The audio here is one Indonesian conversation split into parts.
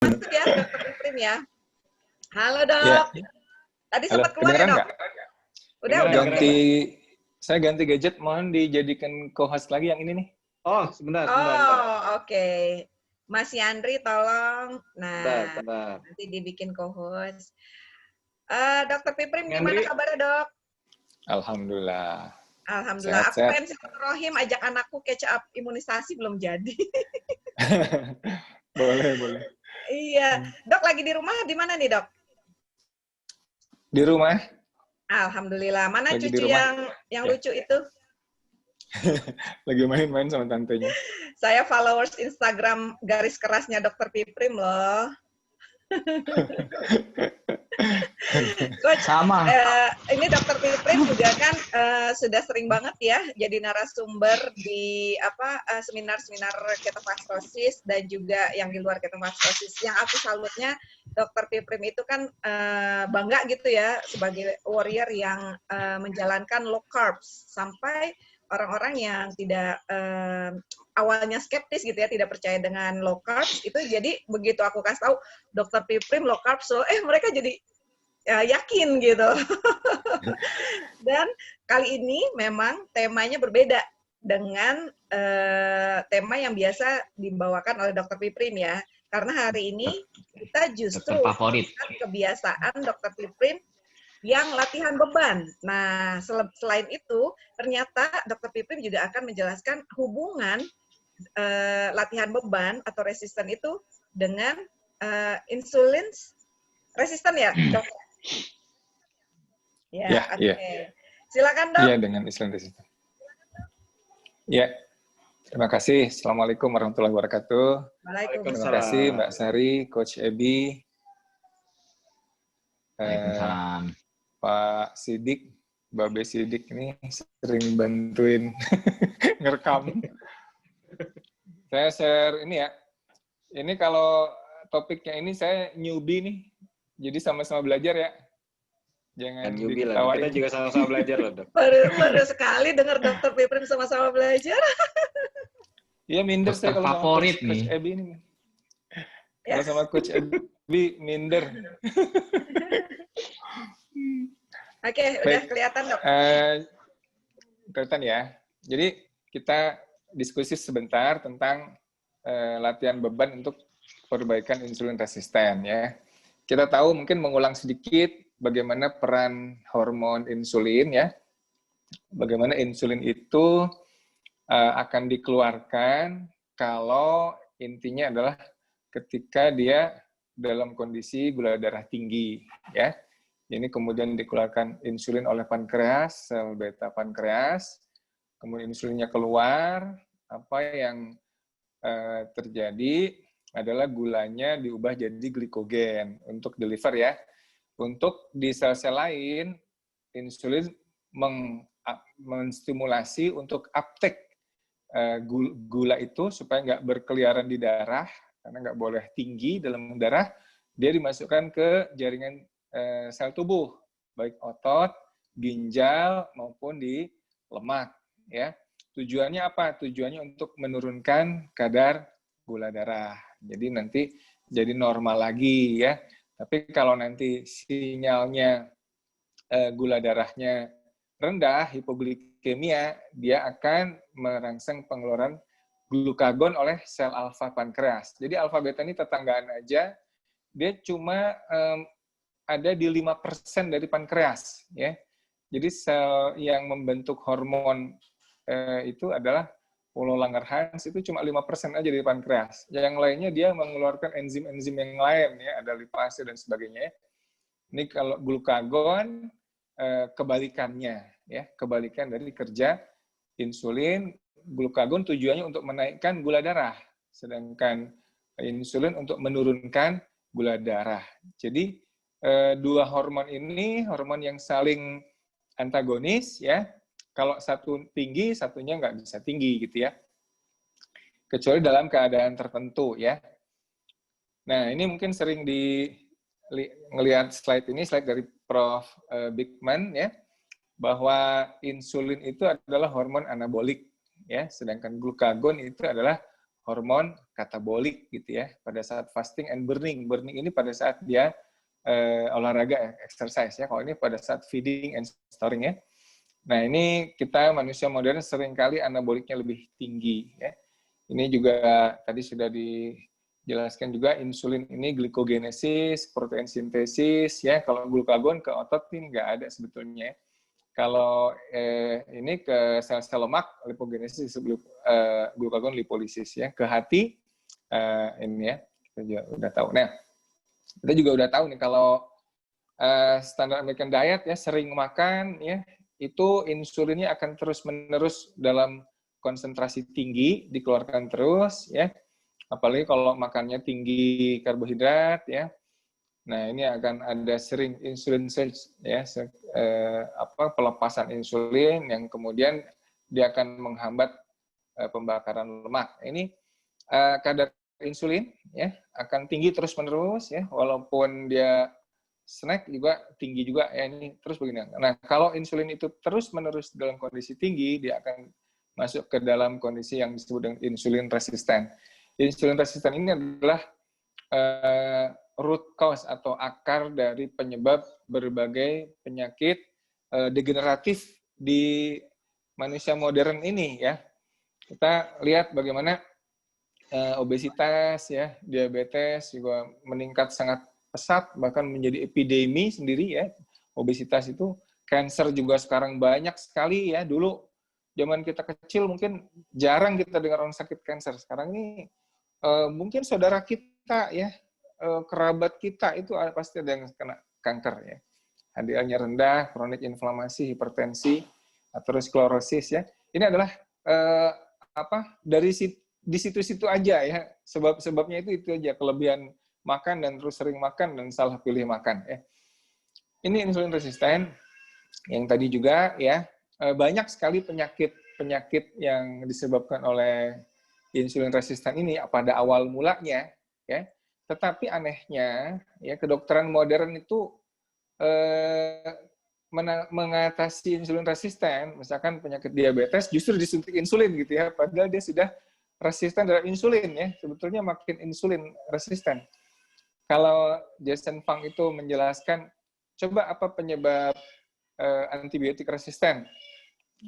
masuk ya, Dokter Piprim ya. Halo Ya. dok. Tadi Halo, sempat keluar ya kedengeran dok? nggak? Udah. Saya ganti gadget, mohon dijadikan co-host lagi yang ini nih. Oh, sebentar. Oh, oke. Mas Yandri tolong. Nah, Bentar. nanti dibikin co-host. Dokter Piprim gimana Yandri. kabarnya dok? Alhamdulillah. Alhamdulillah. Aku Sehat-sehat. pengen silaturahim ajak anakku catch up imunisasi belum jadi. Boleh. Iya. Dok lagi di rumah di mana nih dok? Di rumah? Alhamdulillah. Mana Lagi di cucu rumah. yang Ya. lucu itu? Lagi main-main sama tantenya. Saya followers Instagram garis kerasnya Dokter Piprim loh. Coach, sama. Ini Dokter Piprim juga kan sudah sering banget ya jadi narasumber di seminar-seminar ketofastosis dan juga yang di luar ketofastosis. Yang aku salutnya Dokter Piprim itu kan bangga gitu ya sebagai warrior yang menjalankan low carbs sampai orang-orang yang tidak awalnya skeptis gitu ya, tidak percaya dengan low carbs, itu jadi begitu aku kasih tahu Dokter Piprim low carbs, so mereka jadi yakin gitu. Dan kali ini memang temanya berbeda dengan tema yang biasa dibawakan oleh Dokter Piprim ya. Karena hari ini kita justru kebiasaan Dokter Piprim yang latihan beban. Nah, selain itu, ternyata Dokter Piprim juga akan menjelaskan hubungan latihan beban atau resisten itu dengan insulin resisten ya, dok? Ya, oke. Silakan dok. Iya, dengan insulin resisten. Ya, terima kasih. Assalamualaikum warahmatullahi wabarakatuh. Waalaikumsalam. Terima kasih Mbak Sari, Coach Ebi. Waalaikumsalam. Pak Sidik, Babe Sidik ini sering bantuin ngerekam. Saya share ini ya. Ini kalau topiknya ini saya newbie nih. Jadi sama-sama belajar ya. Jangan Newbie lah. diketawain. Kita juga sama-sama belajar loh, Dok. Baru sekali dengar Dokter Piprim sama-sama belajar. Iya, minder saya kalau sama favorit Coach Ebi ini. Kalau sama Coach Ebi minder. Oke, udah kelihatan dok. Kelihatan ya. Jadi kita diskusi sebentar tentang latihan beban untuk perbaikan insulin resisten ya. Kita tahu mungkin mengulang sedikit bagaimana peran hormon insulin ya. Bagaimana insulin itu akan dikeluarkan kalau intinya adalah ketika dia dalam kondisi gula darah tinggi ya. Ini kemudian dikeluarkan insulin oleh pankreas, sel beta pankreas, kemudian insulinnya keluar, apa yang terjadi adalah gulanya diubah jadi glikogen untuk deliver ya. Untuk di sel-sel lain, insulin menstimulasi untuk uptake gula itu supaya nggak berkeliaran di darah, karena nggak boleh tinggi dalam darah, dia dimasukkan ke jaringan sel tubuh, baik otot, ginjal, maupun di lemak. Ya. Tujuannya apa? Tujuannya untuk menurunkan kadar gula darah. Jadi nanti jadi normal lagi ya. Tapi kalau nanti sinyalnya gula darahnya rendah, hipoglikemia, dia akan merangsang pengeluaran glukagon oleh sel alfa pankreas. Jadi alfa beta ini tetanggaan aja, dia cuma ada di 5% dari pankreas ya. Jadi sel yang membentuk hormon itu adalah Langerhans itu cuma 5% aja dari pankreas. Yang lainnya dia mengeluarkan enzim-enzim yang lain ya, ada lipase dan sebagainya. Ini kalau glukagon kebalikannya ya, kebalikan dari kerja insulin. Glukagon tujuannya untuk menaikkan gula darah, sedangkan insulin untuk menurunkan gula darah. Jadi dua hormon ini hormon yang saling antagonis ya. Kalau satu tinggi, satunya nggak bisa tinggi gitu ya. Kecuali dalam keadaan tertentu ya. Nah ini mungkin sering ngelihat slide ini, slide dari Prof. Bigman ya, bahwa insulin itu adalah hormon anabolik ya, sedangkan glukagon itu adalah hormon katabolik gitu ya pada saat fasting and burning. Burning ini pada saat dia olahraga, exercise ya. Kalau ini pada saat feeding and storing ya. Nah, ini kita manusia modern seringkali anaboliknya lebih tinggi ya. Ini juga tadi sudah dijelaskan juga insulin ini glikogenesis, protein sintesis ya. Kalau glukagon ke otot ini nggak ada sebetulnya. Kalau ini ke sel-sel lemak lipogenesis, glukagon lipolisis ya. Ke hati ini ya kita juga udah tahu. Nah, kita juga udah tahu nih kalau standar American diet ya sering makan ya itu insulinnya akan terus-menerus dalam konsentrasi tinggi dikeluarkan terus ya. Apalagi kalau makannya tinggi karbohidrat ya. Nah, ini akan ada sering insulin surge ya, pelepasan insulin yang kemudian dia akan menghambat pembakaran lemak. Ini kadar insulin ya akan tinggi terus-menerus ya walaupun dia snack juga tinggi juga ya ini terus begini. Nah, kalau insulin itu terus-menerus dalam kondisi tinggi, dia akan masuk ke dalam kondisi yang disebut dengan insulin resisten. Insulin resisten ini adalah root cause atau akar dari penyebab berbagai penyakit degeneratif di manusia modern ini ya. Kita lihat bagaimana obesitas ya, diabetes juga meningkat sangat pesat, bahkan menjadi epidemi sendiri ya. Obesitas itu, cancer juga sekarang banyak sekali ya. Dulu zaman kita kecil mungkin jarang kita dengar orang sakit cancer. Sekarang ini mungkin saudara kita ya, kerabat kita itu pasti ada yang kena kanker ya. HDL-nya rendah, kronik inflamasi, hipertensi, aterosklerosis ya. Ini adalah dari di situ-situ aja ya. Sebabnya itu aja, kelebihan makan dan terus sering makan dan salah pilih makan ya. Ini insulin resisten yang tadi juga ya banyak sekali penyakit yang disebabkan oleh insulin resisten ini pada awal mulanya ya. Tetapi anehnya ya kedokteran modern itu mengatasi insulin resisten, misalkan penyakit diabetes justru disuntik insulin gitu ya, padahal dia sudah resisten terhadap insulin ya, sebetulnya makin insulin resisten. Kalau Jason Fung itu menjelaskan, coba apa penyebab antibiotik resisten?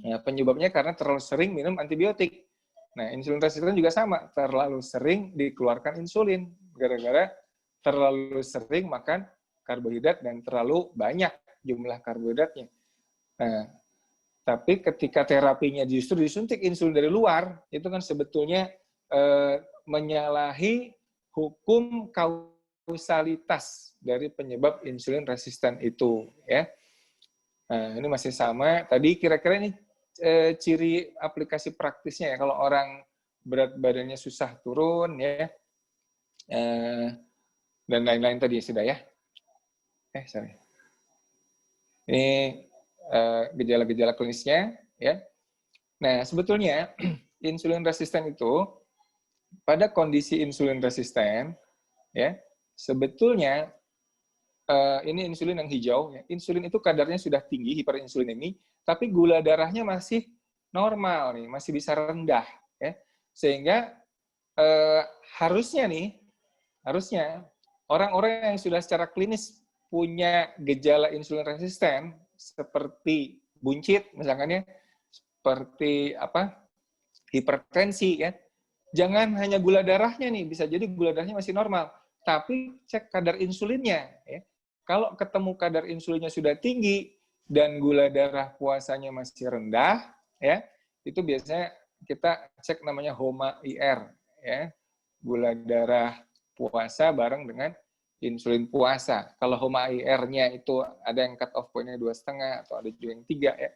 Ya, penyebabnya karena terlalu sering minum antibiotik. Nah, insulin resisten juga sama, terlalu sering dikeluarkan insulin, gara-gara terlalu sering makan karbohidrat dan terlalu banyak jumlah karbohidratnya. Nah, tapi ketika terapinya justru disuntik insulin dari luar, itu kan sebetulnya menyalahi hukum kausalitas dari penyebab insulin resisten itu ya. Nah, ini masih sama. Tadi kira-kira ini ciri aplikasi praktisnya ya. Kalau orang berat badannya susah turun ya, dan lain-lain tadi sudah ya. Sorry. Ini gejala-gejala klinisnya ya. Nah, sebetulnya insulin resisten itu pada kondisi insulin resisten ya, sebetulnya ini insulin yang hijau ya. Insulin itu kadarnya sudah tinggi, hiperinsulinemi, tapi gula darahnya masih normal nih, masih bisa rendah ya. Sehingga harusnya orang-orang yang sudah secara klinis punya gejala insulin resisten seperti buncit misalkan ya, seperti hipertensi ya. Jangan hanya gula darahnya nih, bisa jadi gula darahnya masih normal, tapi cek kadar insulinnya ya. Kalau ketemu kadar insulinnya sudah tinggi dan gula darah puasanya masih rendah ya, itu biasanya kita cek namanya HOMA-IR ya. Gula darah puasa bareng dengan insulin puasa. Kalau HOMA-IR-nya itu ada yang cut off point-nya 2,5 atau ada juga yang 3 ya.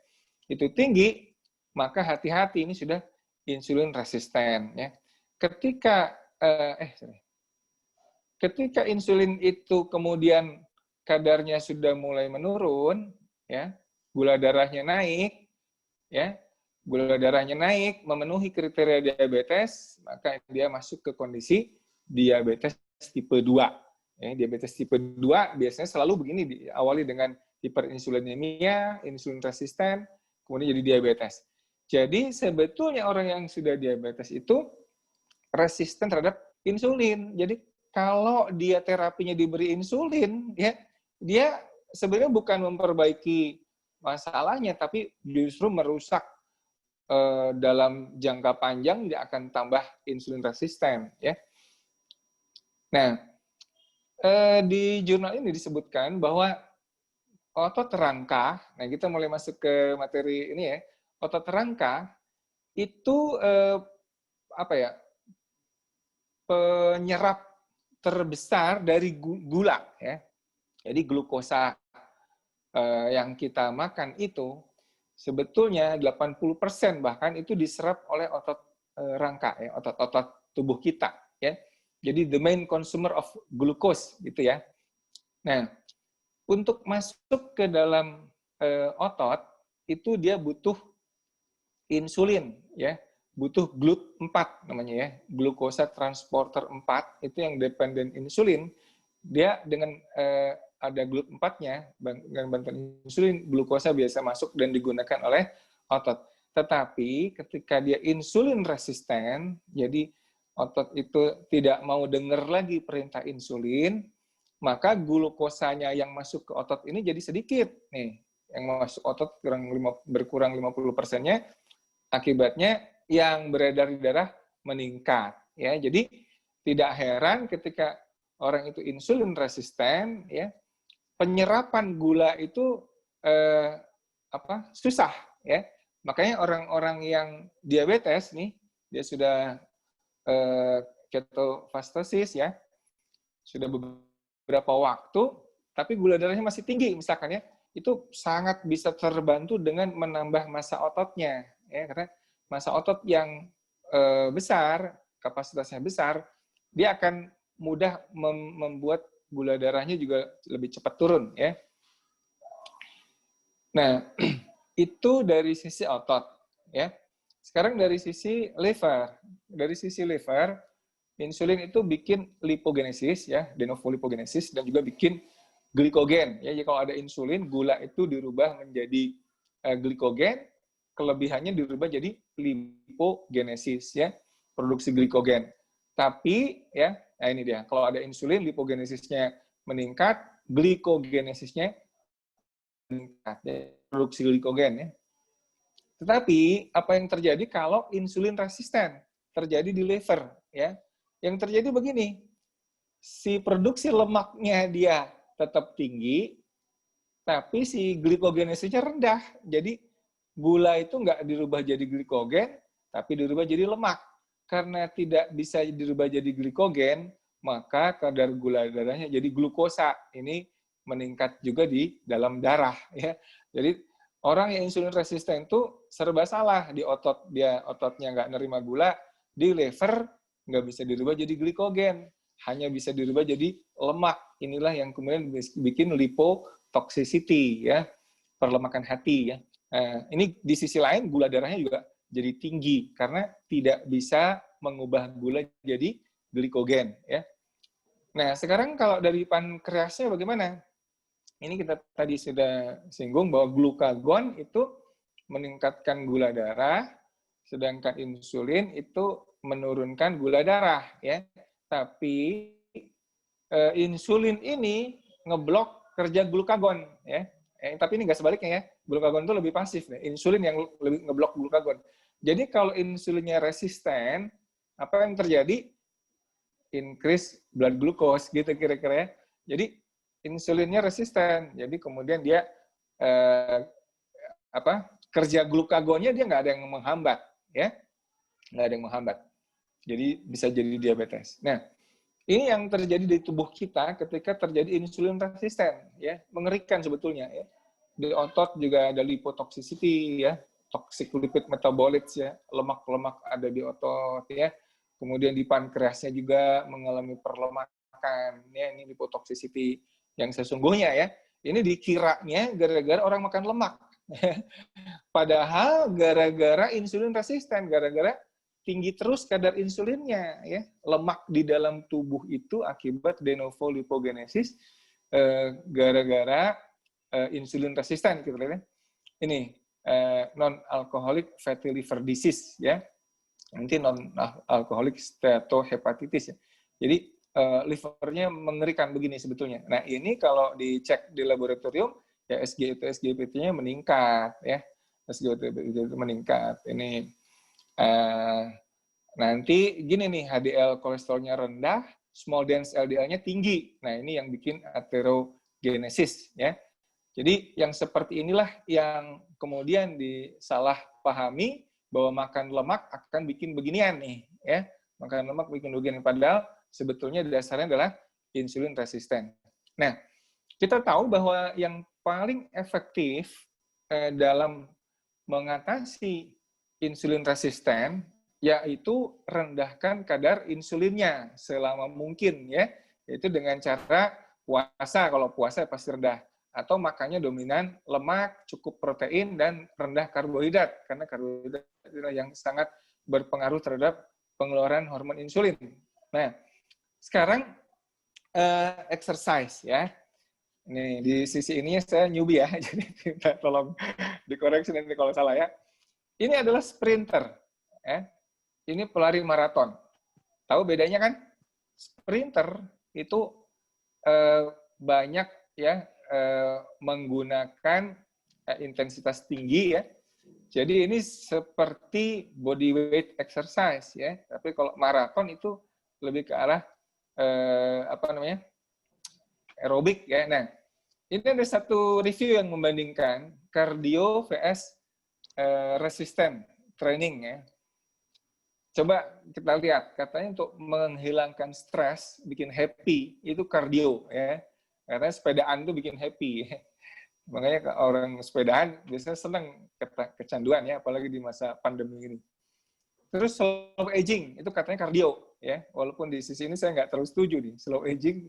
Itu tinggi, maka hati-hati ini sudah insulin resisten ya. Ketika insulin itu kemudian kadarnya sudah mulai menurun ya, gula darahnya naik ya, gula darahnya naik memenuhi kriteria diabetes, maka dia masuk ke kondisi diabetes tipe 2. Ya, diabetes tipe 2 biasanya selalu begini, diawali dengan hiperinsulinemia, insulin resisten, kemudian jadi diabetes. Jadi sebetulnya orang yang sudah diabetes itu resisten terhadap insulin. Jadi kalau dia terapinya diberi insulin, ya dia sebenarnya bukan memperbaiki masalahnya, tapi justru merusak dalam jangka panjang, dia akan tambah insulin resisten. Ya. Nah, di jurnal ini disebutkan bahwa otot rangka, nah kita mulai masuk ke materi ini ya, otot rangka itu apa ya, penyerap terbesar dari gula ya. Jadi glukosa yang kita makan itu sebetulnya 80% bahkan itu diserap oleh otot rangka ya, otot-otot tubuh kita ya. Jadi the main consumer of glucose gitu ya. Nah, untuk masuk ke dalam otot itu dia butuh insulin ya. Butuh GLUT4 namanya ya, glukosa transporter 4 itu yang dependen insulin. Dia dengan ada GLUT4-nya, dengan bantuan insulin, glukosa biasa masuk dan digunakan oleh otot. Tetapi ketika dia insulin resisten, jadi otot itu tidak mau dengar lagi perintah insulin, maka glukosanya yang masuk ke otot ini jadi sedikit. Nih, yang masuk otot berkurang 50%-nya, akibatnya yang beredar di darah meningkat. Ya, jadi tidak heran ketika orang itu insulin resisten, ya, penyerapan gula itu susah. Ya, makanya orang-orang yang diabetes nih, dia sudah ketofastosis ya, sudah beberapa waktu, tapi gula darahnya masih tinggi misalkan ya, itu sangat bisa terbantu dengan menambah massa ototnya. Ya, karena massa otot yang besar, kapasitasnya besar, dia akan mudah membuat gula darahnya juga lebih cepat turun ya. Nah, itu dari sisi otot ya. Sekarang dari sisi liver. Dari sisi liver, insulin itu bikin lipogenesis ya, de novo lipogenesis, dan juga bikin glikogen ya. Jadi kalau ada insulin, gula itu dirubah menjadi glikogen, kelebihannya dirubah jadi lipogenesis ya, produksi glikogen. Tapi ya, nah ini dia, kalau ada insulin lipogenesisnya meningkat, glikogenesisnya meningkat, ya, produksi glikogen ya. Tetapi apa yang terjadi kalau insulin resisten terjadi di liver ya? Yang terjadi begini, si produksi lemaknya dia tetap tinggi, tapi si glikogenesisnya rendah. Jadi gula itu nggak dirubah jadi glikogen, tapi dirubah jadi lemak. Karena tidak bisa dirubah jadi glikogen, maka kadar gula darahnya jadi glukosa. Ini meningkat juga di dalam darah. Ya. Jadi orang yang insulin resisten itu serba salah. Di otot, dia ototnya nggak nerima gula, di liver nggak bisa dirubah jadi glikogen. Hanya bisa dirubah jadi lemak. Inilah yang kemudian bikin lipotoxicity, ya, perlemakan hati ya. Ini di sisi lain gula darahnya juga jadi tinggi karena tidak bisa mengubah gula jadi glikogen ya. Nah, sekarang kalau dari pankreasnya bagaimana? Ini kita tadi sudah singgung bahwa glukagon itu meningkatkan gula darah, sedangkan insulin itu menurunkan gula darah ya. Tapi insulin ini ngeblok kerja glukagon ya. Tapi ini nggak sebaliknya ya. Glukagon itu lebih pasif nih. Insulin yang lebih ngeblok glukagon. Jadi kalau insulinnya resisten, apa yang terjadi? Increase blood glucose gitu kira-kira ya. Jadi insulinnya resisten. Jadi kemudian dia kerja glukagonnya dia nggak ada yang menghambat ya. Nggak ada yang menghambat. Jadi bisa jadi diabetes. Nah, ini yang terjadi di tubuh kita ketika terjadi insulin resisten, ya, mengerikan sebetulnya. Ya. Di otot juga ada lipotoxicity, ya, toxic lipid metabolites, ya, lemak-lemak ada di otot, ya. Kemudian di pankreasnya juga mengalami perlemakan, ya, ini lipotoxicity yang sesungguhnya, ya. Ini dikiranya gara-gara orang makan lemak, padahal gara-gara insulin resisten, gara-gara tinggi terus kadar insulinnya, ya, lemak di dalam tubuh itu akibat de novo lipogenesis gara-gara insulin resisten, gitu ya. Ini non alcoholic fatty liver disease, ya. nanti non-alkoholik steatohepatitis ya. Jadi livernya mengerikan begini sebetulnya. Nah ini kalau dicek di laboratorium ya SGLT-SGLT-nya meningkat ya, SGLT itu meningkat. Ini nanti gini nih, HDL kolesterolnya rendah, small dense LDL-nya tinggi. Nah ini yang bikin atherogenesis ya. Jadi yang seperti inilah yang kemudian disalahpahami bahwa makan lemak akan bikin beginian nih ya. Makan lemak bikin beginian, padahal sebetulnya dasarnya adalah insulin resisten. Nah, kita tahu bahwa yang paling efektif dalam mengatasi insulin resisten yaitu rendahkan kadar insulinnya selama mungkin ya, yaitu dengan cara puasa. Kalau puasa pasti rendah, atau makannya dominan lemak, cukup protein dan rendah karbohidrat, karena karbohidrat adalah yang sangat berpengaruh terhadap pengeluaran hormon insulin. Nah, sekarang exercise ya. Nih di sisi ininya saya newbie ya, jadi minta tolong dikoreksi nanti kalau salah ya. Ini adalah sprinter, ya. Ini pelari maraton. Tahu bedanya kan? Sprinter itu banyak ya menggunakan intensitas tinggi ya. Jadi ini seperti body weight exercise ya. Tapi kalau maraton itu lebih ke arah aerobik ya. Nah, ini ada satu review yang membandingkan cardio vs resistance training ya. Coba kita lihat, katanya untuk menghilangkan stres, bikin happy, itu cardio ya. Katanya sepedaan itu bikin happy. Makanya orang sepedaan biasanya senang kecanduan ya, apalagi di masa pandemi ini. Terus slow aging, itu katanya cardio ya. Walaupun di sisi ini saya nggak terlalu setuju nih. Slow aging,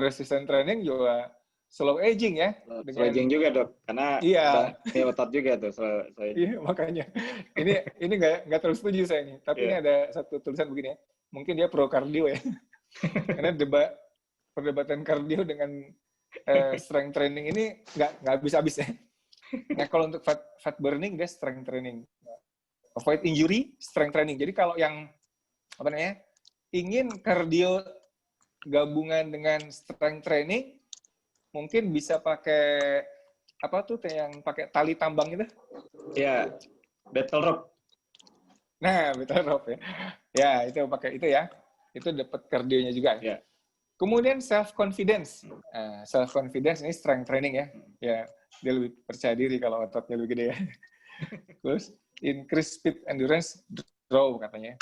resistance training juga slow aging ya. Slow aging juga dok, karena iya. otot juga tuh. Iya makanya. Ini nggak terlalu setuju saya nih. Tapi ini ada satu tulisan begini ya. Mungkin dia pro kardio ya. Karena perdebatan kardio dengan strength training ini nggak habis-habis ya. Nah kalau untuk fat burning dia strength training. Avoid injury, strength training. Jadi kalau yang ingin kardio gabungan dengan strength training, mungkin bisa pakai yang pakai tali tambang itu? Ya, battle rope. Nah, battle rope ya. Ya, itu pakai itu ya. Itu dapat kardionya juga. Ya. Kemudian self confidence. Self confidence ini strength training ya. Ya, dia lebih percaya diri kalau ototnya lebih gede ya. Terus increase speed endurance draw katanya.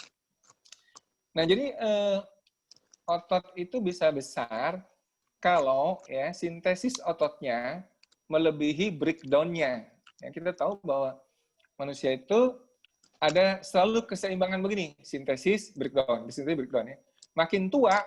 Nah, jadi otot itu bisa besar kalau ya sintesis ototnya melebihi breakdown-nya. Ya, kita tahu bahwa manusia itu ada selalu keseimbangan begini, sintesis, breakdown, sintesis, breakdown ya. Makin tua,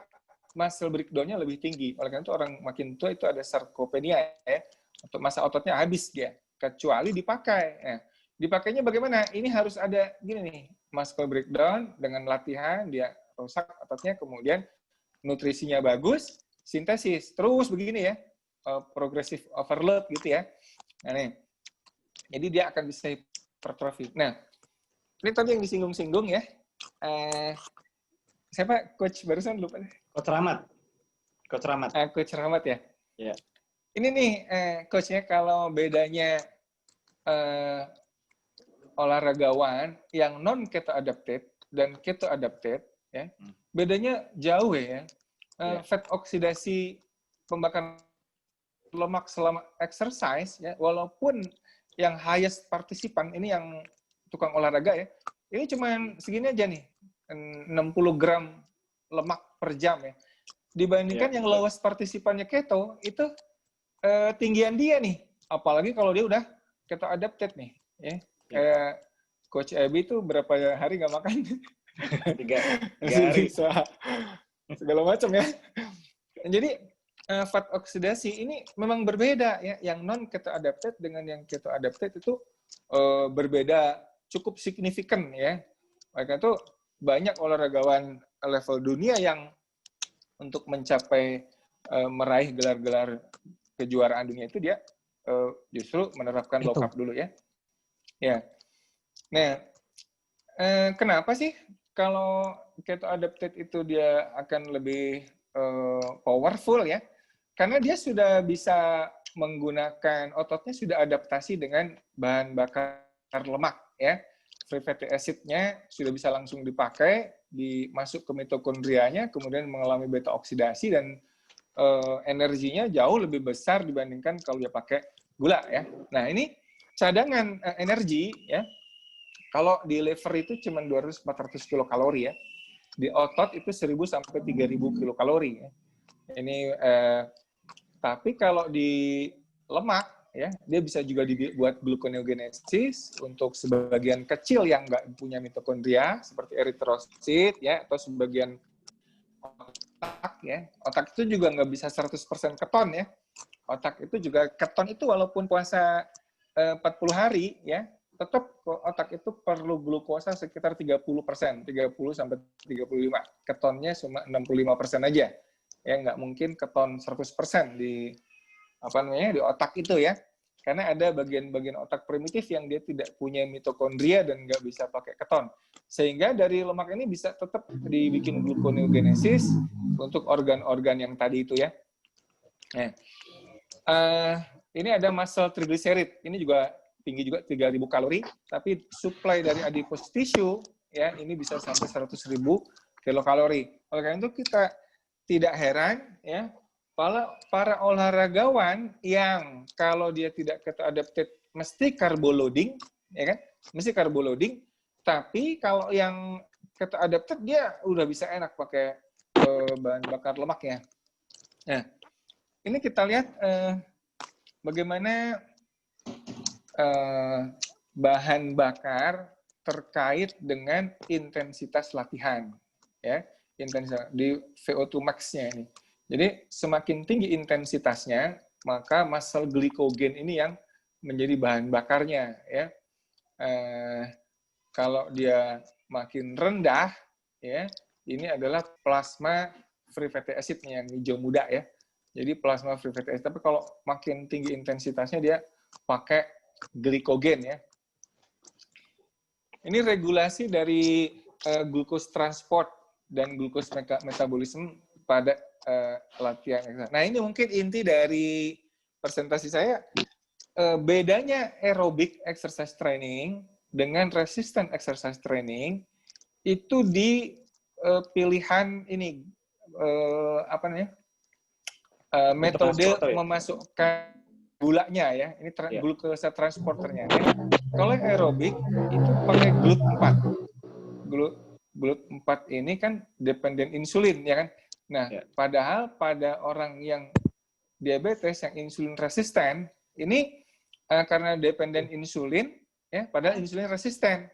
muscle breakdown-nya lebih tinggi. Oleh karena itu orang makin tua itu ada sarkopenia ya. Untuk masa ototnya habis dia, kecuali dipakai. Ya. Dipakainya bagaimana? Ini harus ada gini nih, muscle breakdown dengan latihan dia rusak ototnya, kemudian nutrisinya bagus, sintesis terus begini ya, progressive overload gitu ya. Nah nih, jadi dia akan bisa hipertrofi. Nah, ini tadi yang disinggung-singgung ya. Siapa coach barusan lupa? Coach Rahmat. Coach Rahmat. Coach Rahmat ya. Ya. Ini nih coachnya kalau bedanya olahragawan yang non keto adapted dan keto adapted ya, bedanya jauh ya. Fat oksidasi pembakaran lemak selama exercise ya, walaupun yang highest partisipan ini yang tukang olahraga ya, ini cuma segini aja nih, 60 gram lemak per jam ya. Dibandingkan yang lowest partisipannya keto itu tinggian dia nih, apalagi kalau dia udah keto adapted nih ya. Kayak Coach Ebi itu berapa hari nggak makan? 3 hari. Segala macam ya. Jadi fat oksidasi ini memang berbeda ya. Yang non keto adapted dengan yang keto adapted itu berbeda cukup signifikan ya. Maka itu banyak olahragawan level dunia yang untuk mencapai meraih gelar-gelar kejuaraan dunia itu dia justru menerapkan low carb dulu ya. Ya. Nah, Kenapa sih kalau keto adapted itu dia akan lebih powerful ya? Karena dia sudah bisa menggunakan ototnya sudah adaptasi dengan bahan bakar lemak ya. Free fatty acid-nya sudah bisa langsung dipakai, dimasuk ke mitokondrianya, kemudian mengalami beta oksidasi dan energinya jauh lebih besar dibandingkan kalau dia pakai gula ya. Nah ini cadangan energi ya. Kalau di liver itu cuma 200-400 kilokalori ya. Di otot itu 1.000 sampai 3.000 kilokalori ya. Ini tapi kalau di lemak ya, dia bisa juga dibuat gluconeogenesis untuk sebagian kecil yang nggak punya mitokondria seperti eritrosit ya, atau sebagian otak ya. Otak itu juga nggak bisa 100% keton ya. Otak itu juga keton itu walaupun puasa 40 hari ya, tetap otak itu perlu glukosa sekitar 30%, 30 sampai 35. Ketonnya cuma 65% aja. Ya nggak mungkin keton 100% di di otak itu ya. Karena ada bagian-bagian otak primitif yang dia tidak punya mitokondria dan nggak bisa pakai keton. Sehingga dari lemak ini bisa tetap dibikin gluconeogenesis untuk organ-organ yang tadi itu ya. Nah, ini ada muscle triglyceride. Ini juga tinggi juga 3.000 kalori, tapi supply dari adipose tissue ya ini bisa sampai 100.000 kilokalori. Oleh karena itu kita tidak heran ya para olahragawan yang kalau dia tidak keto adapted mesti carbo loading ya kan? Mesti carbo loading, tapi kalau yang keto adapted dia udah bisa enak pakai bahan bakar lemaknya. Nah, ini kita lihat bagaimana bahan bakar terkait dengan intensitas latihan ya, intensitas di VO2 max-nya ini. Jadi semakin tinggi intensitasnya, maka muscle glycogen ini yang menjadi bahan bakarnya ya. Kalau dia makin rendah ya, ini adalah plasma free fatty acid yang hijau muda ya. Jadi plasma free fatty acid, tapi kalau makin tinggi intensitasnya dia pakai glikogen ya. Ini regulasi dari glucose transport dan glucose metabolisme pada latihan. Nah ini mungkin inti dari presentasi saya. Bedanya aerobic exercise training dengan resistant exercise training itu di pilihan ini metode memasukkan gulanya ya, ini glukosa transporternya. Kalau aerobik itu pakai GLUT4. GLUT4 ini kan dependen insulin ya kan. Nah, padahal pada orang yang diabetes yang insulin resisten ini karena dependen insulin ya, padahal insulin resisten,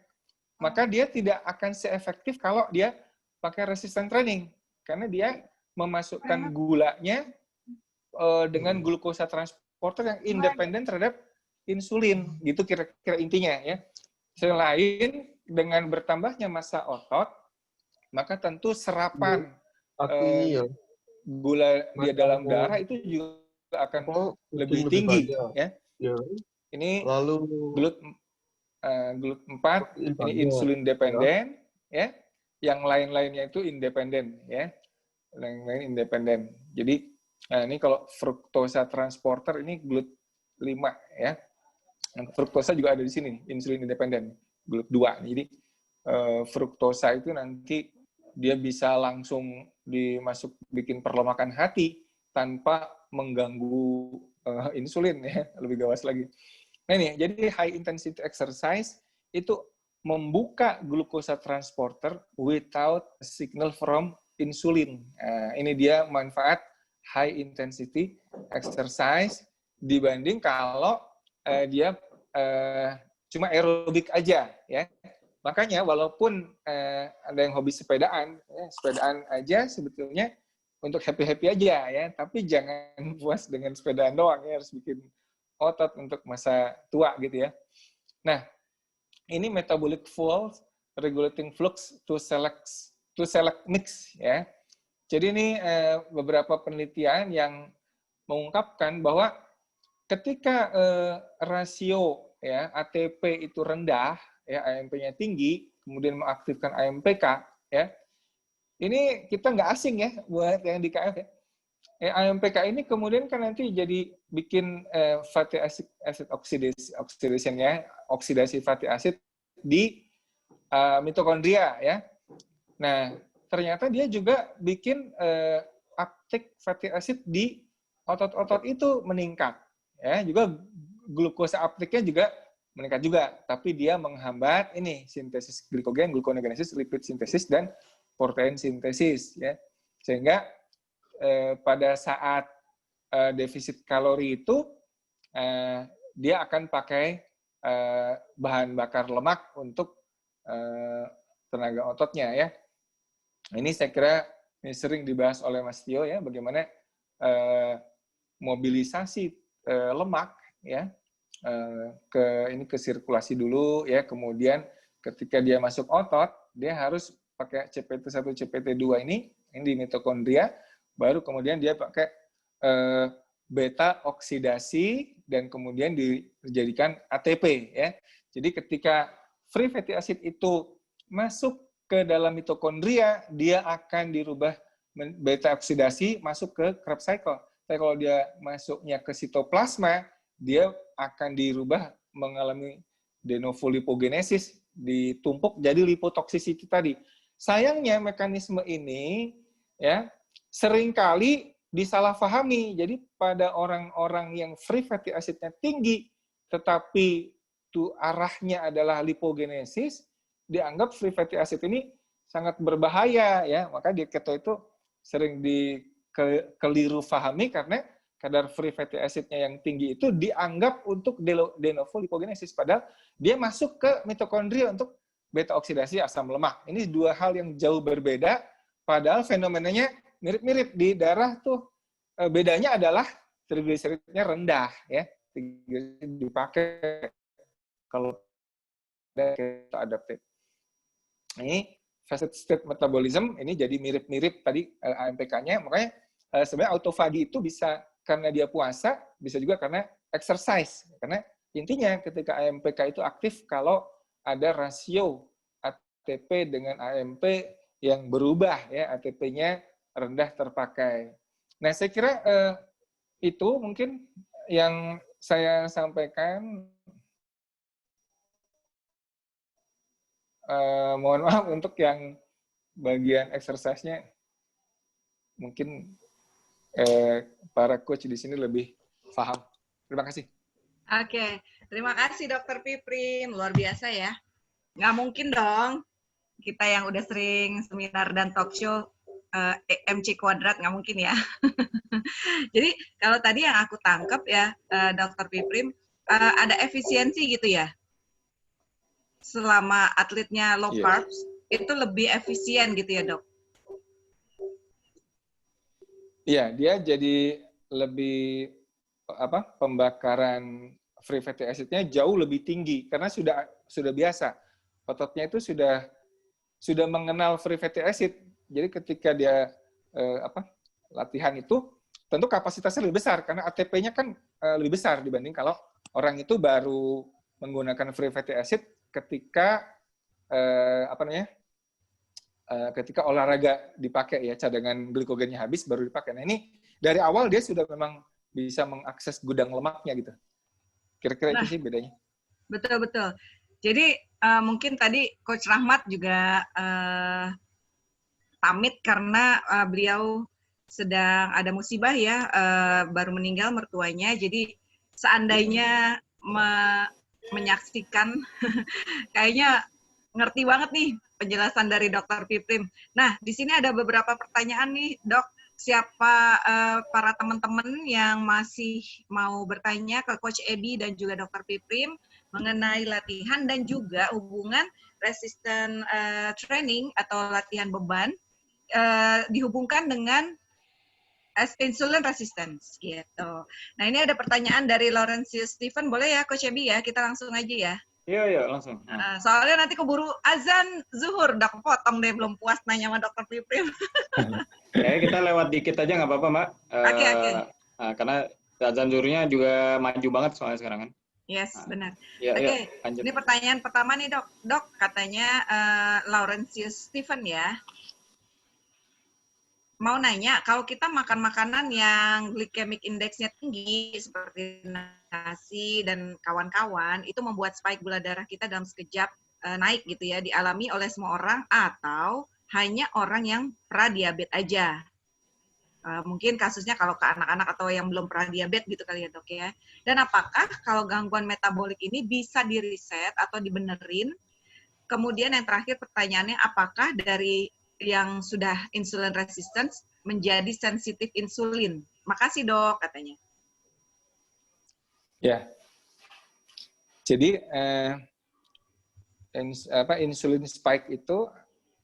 maka dia tidak akan seefektif kalau dia pakai resistant training karena dia memasukkan gulanya dengan glukosa transporter yang independen terhadap insulin, gitu kira-kira intinya ya. Selain dengan bertambahnya massa otot, maka tentu serapan gula di dalam darah itu juga akan lebih tinggi ya. Ini GLUT4 ini insulin dependen ya. Yang lain-lainnya itu independen ya. Lain-lain independen. Jadi ini kalau fruktosa transporter ini GLUT5 ya. Fruktosa juga ada di sini, insulin independen, GLUT2. Jadi fruktosa itu nanti dia bisa langsung bikin perlemakan hati tanpa mengganggu insulin ya, lebih gawas lagi. Nah ini, jadi high intensity exercise itu membuka glukosa transporter without signal from insulin. Ini dia manfaat high intensity exercise dibanding kalau dia cuma aerobik aja ya. Makanya walaupun ada yang hobi sepedaan, sepedaan aja sebetulnya untuk happy-happy aja ya, tapi jangan puas dengan sepedaan doang ya, harus bikin otot untuk masa tua gitu ya. Nah, ini metabolic fuel regulating flux to select mix ya. Jadi ini beberapa penelitian yang mengungkapkan bahwa ketika rasio ya ATP itu rendah, ya AMP-nya tinggi, kemudian mengaktifkan AMPK, ya. Ini kita nggak asing ya buat yang di KF ya. AMPK ini kemudian kan nanti jadi bikin fatty acid oxidation ya, oksidasi fatty acid di mitokondria ya. Nah, ternyata dia juga bikin uptake fatty acid di otot-otot itu meningkat ya, juga glukosa uptake-nya juga meningkat juga, tapi dia menghambat ini sintesis glikogen, gluconeogenesis, lipid sintesis dan protein sintesis ya. Sehingga pada saat defisit kalori itu dia akan pakai bahan bakar lemak untuk tenaga ototnya ya. Ini saya kira ini sering dibahas oleh Mas Tio ya, bagaimana mobilisasi lemak ya ke sirkulasi dulu ya, kemudian ketika dia masuk otot dia harus pakai CPT1 CPT2 ini di mitokondria, baru kemudian dia pakai beta oksidasi dan kemudian dijadikan ATP ya. Jadi ketika free fatty acid itu masuk ke dalam mitokondria, dia akan dirubah beta oksidasi masuk ke Krebs cycle. Tapi kalau dia masuknya ke sitoplasma, dia akan dirubah mengalami de novo lipogenesis, ditumpuk jadi lipotoxicity tadi. Sayangnya mekanisme ini ya seringkali disalahpahami. Jadi pada orang-orang yang free fatty acidnya tinggi, tetapi itu arahnya adalah lipogenesis, dianggap free fatty acid ini sangat berbahaya ya. Maka di keto itu sering dikeliru pahami karena kadar free fatty acidnya yang tinggi itu dianggap untuk de novo lipogenesis, padahal dia masuk ke mitokondria untuk beta oksidasi asam lemak. Ini dua hal yang jauh berbeda, padahal fenomenanya mirip-mirip. Di darah tuh bedanya adalah trigliseridnya rendah ya, dipakai kalau keto adaptif. Ini fast state metabolism ini jadi mirip-mirip tadi AMPK-nya, makanya sebenarnya autofagi itu bisa karena dia puasa, bisa juga karena exercise. Karena intinya ketika AMPK itu aktif kalau ada rasio ATP dengan AMP yang berubah ya, ATP-nya rendah terpakai. Nah, saya kira itu mungkin yang saya sampaikan. Mohon maaf untuk yang bagian exercise-nya mungkin para coach di sini lebih paham. Terima kasih. Oke, terima kasih Dokter Piprim, luar biasa ya. Nggak mungkin dong kita yang udah sering seminar dan talk show MC kuadrat, nggak mungkin ya. Jadi kalau tadi yang aku tangkap ya Dokter Piprim, ada efisiensi gitu ya. Selama atletnya low carbs, itu lebih efisien gitu ya dok? Iya, dia jadi lebih pembakaran free fatty acid-nya jauh lebih tinggi karena sudah biasa. Ototnya itu sudah mengenal free fatty acid. Jadi ketika dia latihan itu tentu kapasitasnya lebih besar karena ATP-nya kan lebih besar dibanding kalau orang itu baru menggunakan free fatty acid ketika ketika olahraga dipakai ya, cadangan glikogennya habis baru dipakai. Nah ini dari awal dia sudah memang bisa mengakses gudang lemaknya gitu. Kira-kira itu sih bedanya. Betul-betul. Jadi mungkin tadi Coach Rahmat juga pamit karena beliau sedang ada musibah ya, baru meninggal mertuanya. Jadi seandainya menyaksikan, kayaknya ngerti banget nih penjelasan dari Dokter Piprim. Nah, di sini ada beberapa pertanyaan nih, Dok. Siapa para teman-teman yang masih mau bertanya ke Coach Edi dan juga Dokter Piprim mengenai latihan dan juga hubungan resistant training atau latihan beban dihubungkan dengan insulin resistance gitu. Nah, ini ada pertanyaan dari Laurentius Stephen. Boleh ya Coach Edi ya? Kita langsung aja ya. Iya, langsung. Soalnya nanti keburu azan zuhur, udah kepotong deh, belum puas nanya sama Dokter Piprim. Kayaknya kita lewat dikit aja nggak apa-apa, Mbak. Oke. Karena azan zuhurnya juga maju banget soalnya sekarang kan. Yes, benar. Ya, Oke, lanjut. ini pertanyaan pertama nih dok. Dok, katanya Laurentius Stephen ya, mau nanya, kalau kita makan makanan yang glycemic index-nya tinggi, seperti nasi dan kawan-kawan, itu membuat spike gula darah kita dalam sekejap naik gitu ya, dialami oleh semua orang, atau hanya orang yang pradiabetes aja? Mungkin kasusnya kalau ke anak-anak atau yang belum pernah diabetes gitu kali ya dok ya. Dan apakah kalau gangguan metabolik ini bisa di-reset atau dibenerin? Kemudian yang terakhir pertanyaannya, apakah dari yang sudah insulin resistance menjadi sensitif insulin? Makasih dok, katanya. Ya, jadi insulin spike itu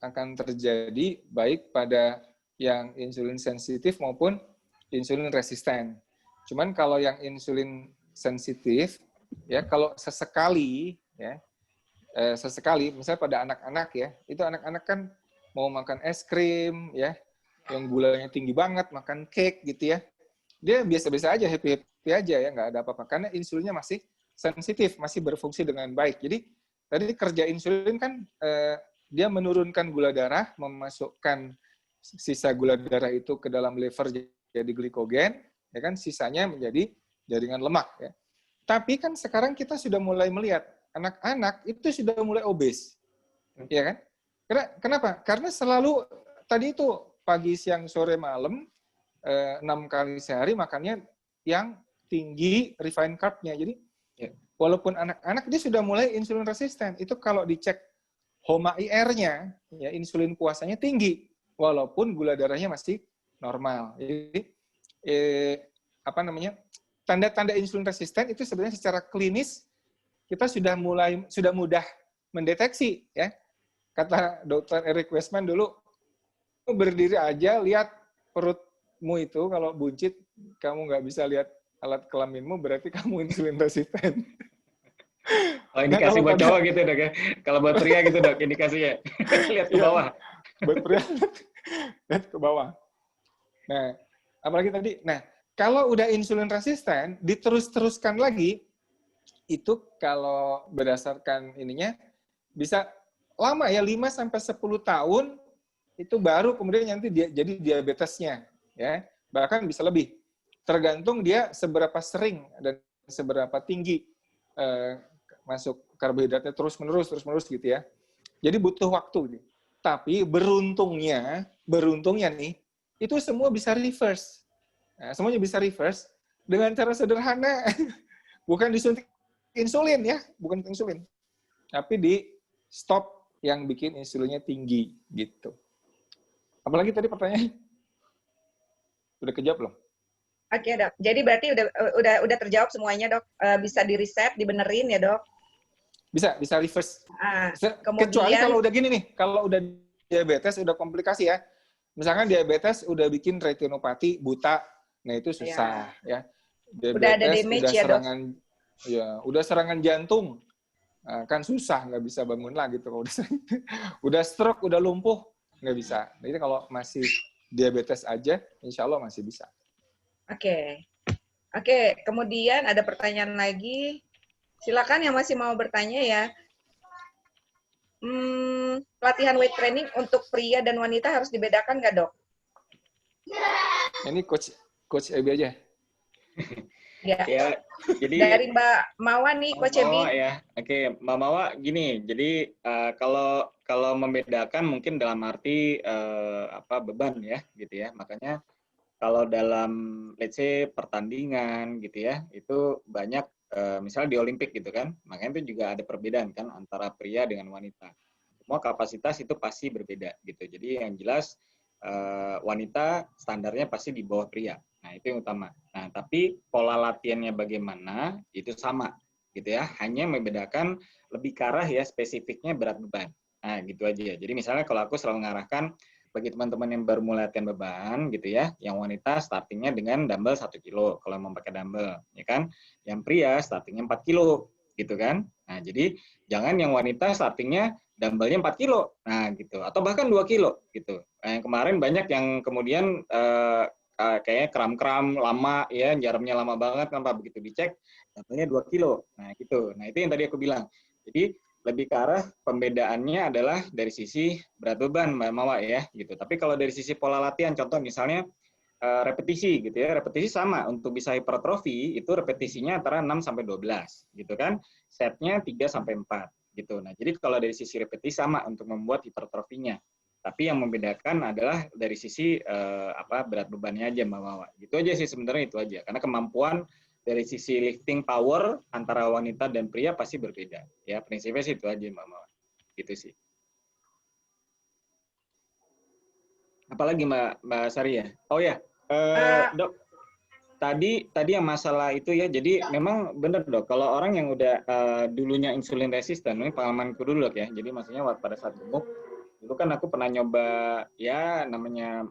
akan terjadi baik pada yang insulin sensitif maupun insulin resisten. Cuman kalau yang insulin sensitif, ya kalau sesekali, ya sesekali, misalnya pada anak-anak ya, itu anak-anak kan mau makan es krim, ya, yang gulanya tinggi banget, makan cake gitu ya, dia biasa-biasa aja, happy-happy aja ya, nggak ada apa-apa, karena insulinnya masih sensitif, masih berfungsi dengan baik. Jadi tadi kerja insulin kan dia menurunkan gula darah, memasukkan sisa gula darah itu ke dalam liver jadi glikogen, ya kan, sisanya menjadi jaringan lemak ya. Tapi kan sekarang kita sudah mulai melihat anak-anak itu sudah mulai obes, ya kan? Kenapa? Karena selalu tadi itu pagi, siang, sore, malam 6 kali sehari makannya yang tinggi refined carb-nya. Jadi walaupun anak-anak dia sudah mulai insulin resisten. Itu kalau dicek HOMA-IR-nya, ya insulin puasanya tinggi walaupun gula darahnya masih normal. Jadi tanda-tanda insulin resisten itu sebenarnya secara klinis kita sudah mudah mendeteksi ya. Kata Dr. Eric Westman dulu, berdiri aja lihat perutmu itu kalau buncit, kamu nggak bisa lihat alat kelaminmu, berarti kamu insulin resisten. Oh, indikasi buat cowok gitu dok ya. Kalau buat pria gitu dok, indikasinya lihat ke bawah. Buat pria lihat ke bawah. Nah, apalagi tadi, kalau udah insulin resisten, diterus-teruskan lagi, itu kalau berdasarkan ininya, bisa lama ya, 5-10 tahun, itu baru kemudian nanti jadi diabetesnya. Ya, bahkan bisa lebih. Tergantung dia seberapa sering dan seberapa tinggi masuk karbohidratnya terus-menerus gitu ya. Jadi butuh waktu. Tapi beruntungnya nih, itu semua bisa reverse. Nah, semuanya bisa reverse dengan cara sederhana. Bukan disuntik insulin ya, bukan insulin. Tapi di stop yang bikin insulinnya tinggi gitu. Apalagi tadi pertanyaan? Udah kejawab belum? Oke dok, jadi berarti udah terjawab semuanya dok. Bisa di reset, dibenerin ya dok. Bisa reverse. Kemudian, kecuali kalau udah gini nih, kalau udah diabetes udah komplikasi ya. Misalkan diabetes udah bikin retinopati buta, nah itu susah ya. Diabetes udah ada damage udah ya serangan, dok. Ya, udah serangan jantung, kan susah, nggak bisa bangun lagi tuh kalau udah stroke, udah lumpuh, nggak bisa. Jadi kalau masih diabetes aja, insya Allah masih bisa. Oke. Kemudian ada pertanyaan lagi. Silakan yang masih mau bertanya ya. Latihan weight training untuk pria dan wanita harus dibedakan nggak dok? Ini coach Ebi aja. Ya, jadi dari Mbak Mawa nih, Coach Ebi. Ya, oke, Mbak Mawa gini. Jadi kalau membedakan mungkin dalam arti beban ya, gitu ya. Makanya kalau dalam let's say pertandingan gitu ya, itu banyak misalnya di Olimpik gitu kan, makanya itu juga ada perbedaan kan antara pria dengan wanita. Semua kapasitas itu pasti berbeda gitu. Jadi yang jelas wanita standarnya pasti di bawah pria. Nah, itu yang utama. Nah, tapi pola latihannya bagaimana itu sama gitu ya. Hanya membedakan lebih ke arah ya spesifiknya berat beban. Nah, gitu aja. Jadi misalnya kalau aku selalu mengarahkan bagi teman-teman yang baru mulai latihan beban gitu ya, yang wanita startingnya dengan dumbbell 1 kilo kalau mau pakai dumbbell, ya kan? Yang pria startingnya 4 kilo gitu kan. Nah, jadi jangan yang wanita startingnya dumbbellnya 4 kilo, nah gitu, atau bahkan 2 kilo gitu. Yang kemarin banyak yang kemudian kayaknya kram-kram lama ya, jaramnya lama banget kan Pak, begitu dicek datanya 2 kilo. Nah gitu. Nah itu yang tadi aku bilang. Jadi lebih ke arah pembedaannya adalah dari sisi berat beban Mbak Mawa ya gitu. Tapi kalau dari sisi pola latihan, contoh misalnya repetisi gitu ya, repetisi sama untuk bisa hipertrofi itu repetisinya antara 6 sampai 12 gitu kan. Setnya 3 sampai 4 gitu. Nah, jadi kalau dari sisi repetisi sama untuk membuat hipertrofinya. Tapi yang membedakan adalah dari sisi berat bebannya aja Mbak Mawa. Gitu aja sih sebenarnya, itu aja. Karena kemampuan dari sisi lifting power antara wanita dan pria pasti berbeda. Ya, prinsipnya sih itu aja Mbak Mawa. Gitu sih. Apalagi Mbak Sari ya? Oh ya, Dok. Tadi yang masalah itu ya, jadi memang benar Dok, kalau orang yang udah dulunya insulin resisten, ini pengalamanku dulu Dok ya, jadi maksudnya pada saat gemuk, dulu kan aku pernah nyoba, ya namanya,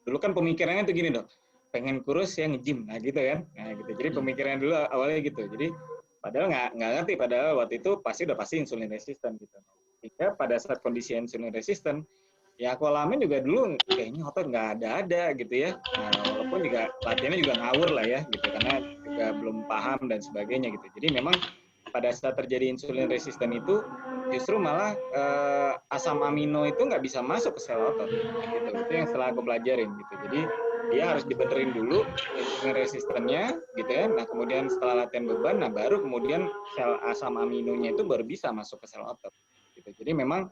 dulu kan pemikirannya tuh gini Dok, pengen kurus ya nge-gym, nah gitu kan, nah gitu, jadi pemikirannya dulu awalnya gitu, jadi padahal nggak ngerti, padahal waktu itu udah pasti insulin resisten gitu. Sehingga pada saat kondisi insulin resisten, ya aku alamin juga dulu kayaknya otot nggak ada gitu ya. Nah, walaupun juga latihannya juga ngawur lah ya gitu karena juga belum paham dan sebagainya gitu. Jadi memang pada saat terjadi insulin resisten itu justru malah asam amino itu nggak bisa masuk ke sel otot gitu. Itu yang setelah aku pelajarin gitu. Jadi dia harus dibenerin dulu insulin resistennya gitu ya. Nah kemudian setelah latihan beban, nah baru kemudian sel asam aminonya itu baru bisa masuk ke sel otot. Gitu. Jadi memang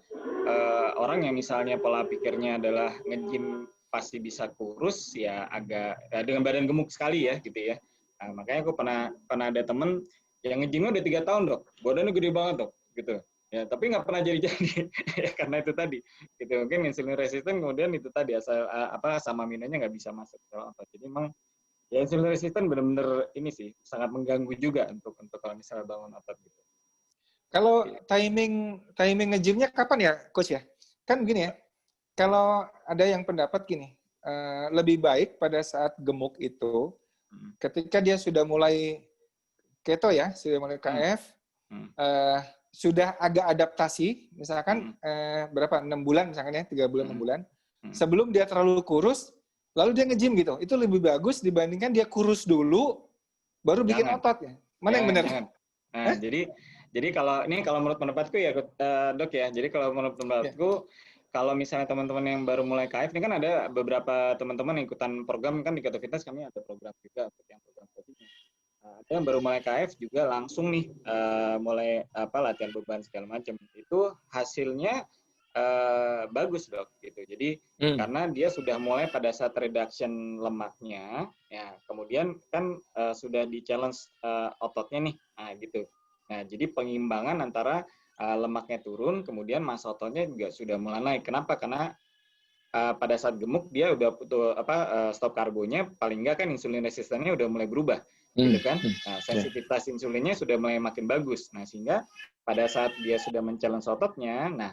orang yang misalnya pola pikirnya adalah nge-gym pasti bisa kurus ya agak dengan badan gemuk sekali ya gitu ya. Nah, makanya aku pernah ada temen yang nge-gymnya udah 3 tahun Dok, badannya gede banget Dok gitu. Ya, tapi nggak pernah jadi-jadi ya karena itu tadi. Gitu mungkin insulin resisten kemudian itu tadi asam aminonya nggak bisa masuk ke otot. Jadi memang ya insulin resisten benar-benar ini sih sangat mengganggu juga untuk kalau misalnya bangun otot gitu. Kalau timing nge-gymnya kapan ya, Coach ya? Kan gini ya, kalau ada yang pendapat gini, lebih baik pada saat gemuk itu, ketika dia sudah mulai keto ya, sudah mulai KF, sudah agak adaptasi, misalkan berapa, 6 bulan misalkan ya, 3 bulan, 6 bulan, sebelum dia terlalu kurus, lalu dia nge-gym gitu, itu lebih bagus dibandingkan dia kurus dulu, baru bikin otot ya. Mana yang benar? Nah, jadi kalau menurut pendapatku ya Dok ya, jadi kalau menurut pendapatku kalau misalnya teman-teman yang baru mulai KF, ini kan ada beberapa teman-teman yang ikutan program kan di Keto Fitness, kami ada program juga untuk yang program coaching. Ada yang baru mulai KF juga langsung nih mulai latihan beban segala macam. Itu hasilnya bagus Dok gitu. Jadi karena dia sudah mulai pada saat reduction lemaknya, ya kemudian kan sudah di challenge ototnya nih, nah gitu. Nah, jadi pengiimbangan antara lemaknya turun, kemudian massa ototnya juga sudah mulai naik. Kenapa? Karena pada saat gemuk dia udah stop karbonya, paling enggak kan insulin resistennya udah mulai berubah, gitu kan? Nah, sensitivitas insulinnya sudah mulai makin bagus. Nah, sehingga pada saat dia sudah men-challenge ototnya, nah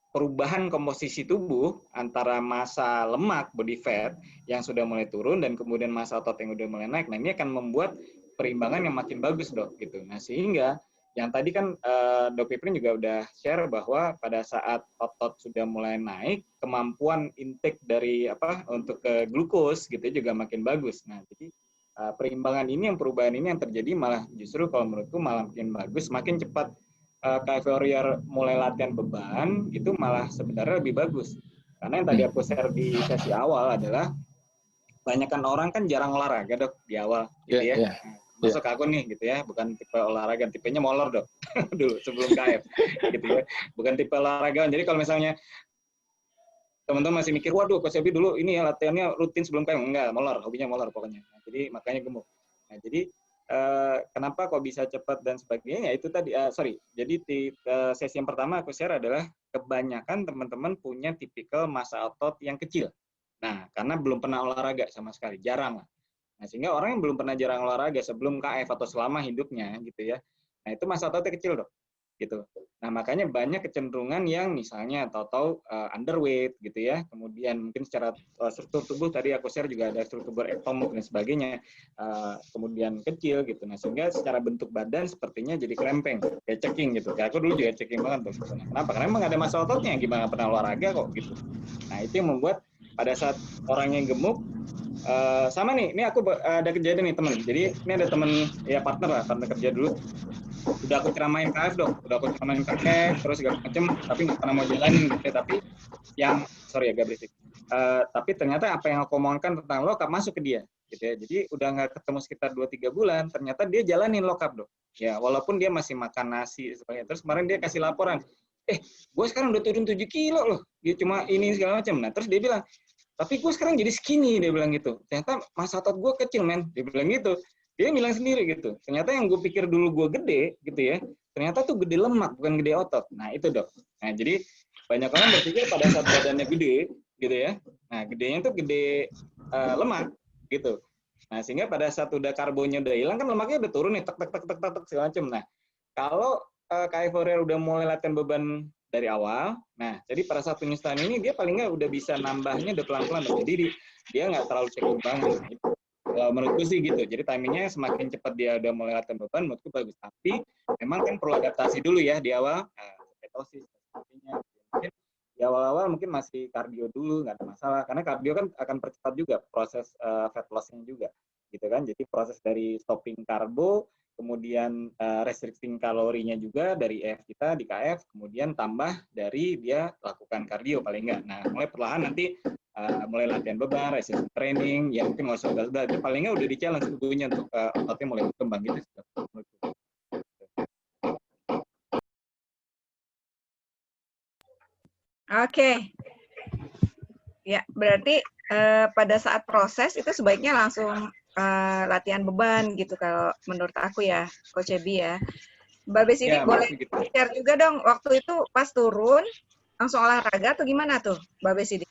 perubahan komposisi tubuh antara massa lemak body fat yang sudah mulai turun dan kemudian massa otot yang udah mulai naik, nah ini akan membuat perimbangan yang makin bagus Dok gitu. Nah sehingga yang tadi kan Dok Piprin juga udah share bahwa pada saat otot sudah mulai naik, kemampuan intake dari untuk ke glukos gitu juga makin bagus. Nah jadi perimbangan ini, perubahan ini yang terjadi malah justru kalau menurutku malah makin bagus, makin cepat KF Warrior mulai latihan beban itu malah sebenarnya lebih bagus. Karena yang tadi aku share di sesi awal adalah banyakkan orang kan jarang olahraga Dok di awal gitu ya. Masuk aku nih gitu ya, bukan tipe olahraga, tipenya molor Dok dulu sebelum KF gitu ya, bukan tipe olahraga. Jadi kalau misalnya teman-teman masih mikir, waduh Coach Ebi dulu ini ya latihannya rutin sebelum KF, enggak, molor, hobinya molor pokoknya. Nah, jadi makanya gemuk. Nah jadi kenapa kok bisa cepat dan sebagainya, itu tadi jadi di sesi yang pertama aku share adalah kebanyakan teman-teman punya tipikal massa otot yang kecil. Nah karena belum pernah olahraga sama sekali, jarang lah. Nah, sehingga orang yang belum pernah jarang olahraga sebelum KF atau selama hidupnya gitu ya. Nah, itu massa ototnya kecil, Dok. Gitu. Nah, makanya banyak kecenderungan yang misalnya tahu-tahu underweight gitu ya. Kemudian mungkin secara struktur tubuh tadi aku share juga ada struktur ektomorf dan sebagainya. Kemudian kecil gitu. Nah, sehingga secara bentuk badan sepertinya jadi krempeng, kayak ceking gitu. Kayak aku dulu juga ceking banget tuh. Nah, kenapa? Karena emang ada massa ototnya, gimana pernah olahraga kok gitu. Nah, itu yang membuat pada saat orangnya gemuk, sama nih, ini aku ada kejadian nih teman. Jadi ini ada teman ya partner kerja dulu. Udah aku ceramain KF dok, udah aku ceramain KF, terus segala macem, tapi nggak pernah mau jalanin gitu. Tapi yang sorry agak berisik. Tapi ternyata apa yang aku omongkan tentang lokap masuk ke dia, gitu ya. Jadi udah nggak ketemu sekitar 2-3 bulan, ternyata dia jalanin lokap dok. Ya walaupun dia masih makan nasi sebagainya. Terus kemarin dia kasih laporan, gue sekarang udah turun 7 kilo loh. Dia cuma ini segala macam. Nah terus dia bilang, tapi gue sekarang jadi skinny, dia bilang gitu. Ternyata masa otot gue kecil, men. Dia bilang gitu. Dia bilang sendiri gitu. Ternyata yang gue pikir dulu gue gede, gitu ya. Ternyata tuh gede lemak, bukan gede otot. Nah itu dok. Nah jadi banyak orang berpikir pada saat badannya gede, gitu ya. Nah gedenya tuh gede lemak, gitu. Nah sehingga pada saat udah karbonnya udah hilang kan lemaknya udah turun nih, tek segala macam. Nah kalau Kak Evoria udah mulai latihan beban dari awal, nah jadi pada saat penyesuaian ini dia paling nggak udah bisa nambahnya udah pelan-pelan, jadi dia nggak terlalu cekung banget. Nah, itu menurutku sih gitu. Jadi timingnya semakin cepat dia udah mulai latihan beban, menurutku bagus. Tapi memang kan perlu adaptasi dulu ya di awal, ketosis, mungkin di awal-awal mungkin masih kardio dulu nggak ada masalah, karena kardio kan akan percepat juga proses fat loss-nya juga, gitu kan. Jadi proses dari stopping karbo, kemudian restricting kalorinya juga dari EF kita di KF, kemudian tambah dari dia lakukan kardio paling enggak. Nah, mulai perlahan nanti mulai latihan beban, resistance training, ya mungkin nggak usah berat, itu paling enggak udah di challenge tubuhnya untuk ototnya mulai berkembang gitu. Oke. Ya, berarti pada saat proses itu sebaiknya langsung latihan beban gitu kalau menurut aku ya, Coach Ebi ya. Mbak Besidik Ya, boleh gitu. share juga dong waktu itu pas turun langsung olahraga atau gimana tuh, Mbak Besidik?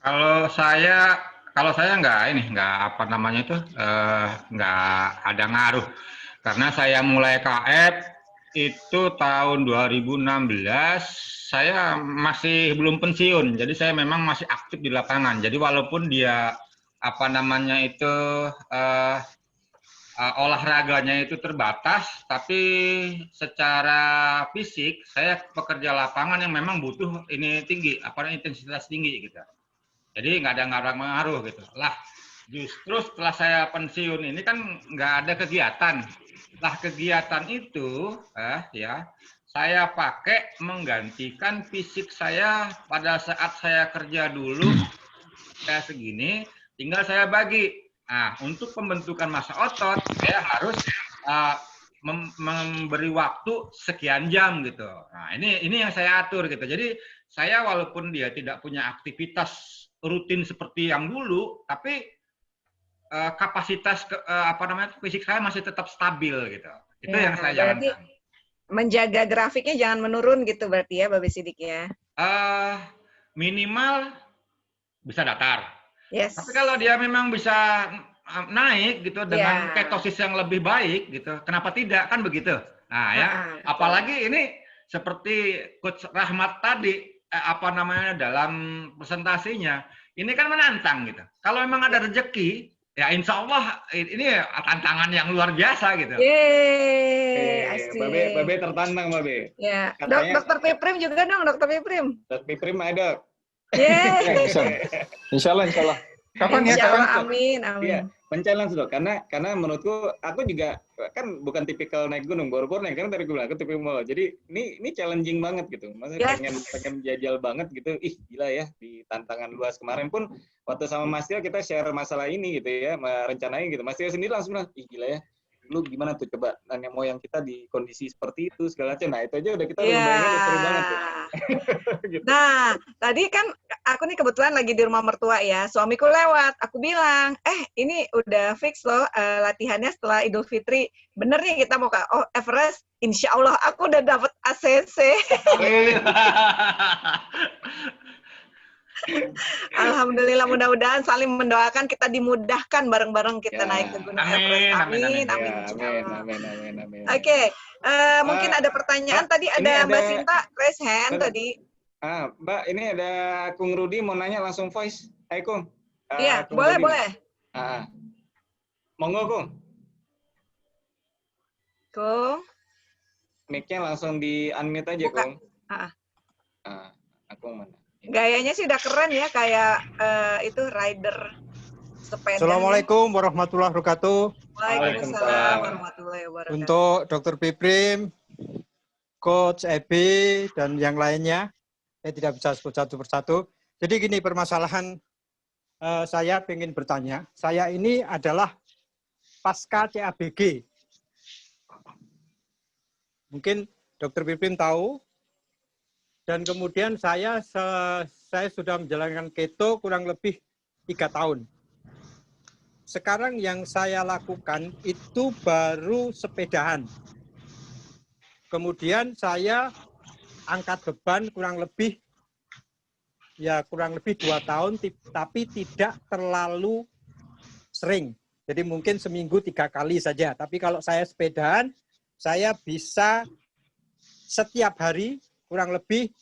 Kalau saya nggak apa namanya itu nggak ada ngaruh karena saya mulai KF itu tahun 2016, saya masih belum pensiun, jadi saya memang masih aktif di lapangan. Jadi walaupun dia apa namanya itu olahraganya itu terbatas, tapi secara fisik saya pekerja lapangan yang memang butuh ini tinggi, intensitas tinggi gitu. Jadi nggak ada ngaruh-ngaruh gitu. Lah justru setelah saya pensiun ini kan nggak ada kegiatan. Lah kegiatan itu ya saya pakai menggantikan fisik saya pada saat saya kerja dulu kayak segini, tinggal saya bagi. Nah, untuk pembentukan massa otot, saya harus memberi waktu sekian jam gitu. Nah, ini yang saya atur gitu. Jadi saya walaupun dia tidak punya aktivitas rutin seperti yang dulu, tapi kapasitas fisik saya masih tetap stabil gitu. Itu Ya, yang saya berarti jalankan. menjaga grafiknya jangan menurun gitu berarti ya, Mbak Besidik ya. Minimal bisa datar. Yes. Tapi kalau dia memang bisa naik gitu dengan ketosis yang lebih baik gitu, kenapa tidak, kan begitu. Nah ya, apalagi ini seperti Coach Rahmat tadi dalam presentasinya, ini kan menantang gitu. Kalau memang ada rezeki, ya insya Allah ini tantangan yang luar biasa gitu. Babe tertantang, Babe. Ya, Dokter Piprim juga dong, Dokter Piprim. Dokter Piprim ada. Insya Allah. Kapan ya? Kapan? Amin. Iya, men-challenge dok. Karena menurutku aku juga kan bukan tipikal naik gunung, baru-baru naik, karena tadi gue bilang aku tipikal mau. Jadi ini challenging banget gitu. Maksudnya pengen jajal banget gitu. Ih gila ya, di tantangan luas kemarin pun waktu sama Mas Tio kita share masalah ini gitu ya, merencanain gitu. Mas Tio sendiri langsung bilang, ih gila ya, lu gimana tuh coba nenek moyang kita di kondisi seperti itu segala macam. Nah itu aja udah kita bayangin udah seru banget tuh. Gitu. Nah tadi kan aku nih kebetulan lagi di rumah mertua ya, suamiku lewat, aku bilang ini udah fix loh latihannya setelah Idul Fitri, bener nih kita mau ke Everest, insya Allah aku udah dapet ACC. Alhamdulillah, mudah-mudahan saling mendoakan kita dimudahkan bareng-bareng kita naik ke Gunung Everest. Amin. Oke, mungkin ada pertanyaan tadi, ada Mbak Sinta raise hand tadi. Mbak, ini ada Kung Rudi mau nanya langsung voice. Hai Kung. Iya, boleh. Monggo Kung. Kung. Mic-nya langsung di unmute aja Kung. Aku mana? Gayanya sih udah keren ya, kayak itu rider sepeda. Assalamualaikum warahmatullahi wabarakatuh. Waalaikumsalam warahmatullahi wabarakatuh. Untuk Dr. Piprim, Coach Ebi, dan yang lainnya, saya tidak bisa sebut satu persatu. Jadi gini permasalahan, saya ingin bertanya. Saya ini adalah pasca CABG. Mungkin Dr. Piprim tahu. Dan kemudian saya sudah menjalankan keto kurang lebih 3 tahun. Sekarang yang saya lakukan itu baru sepedahan. Kemudian saya angkat beban kurang lebih 2 tahun, tapi tidak terlalu sering. Jadi mungkin seminggu 3 kali saja. Tapi kalau saya sepedahan, saya bisa setiap hari kurang lebih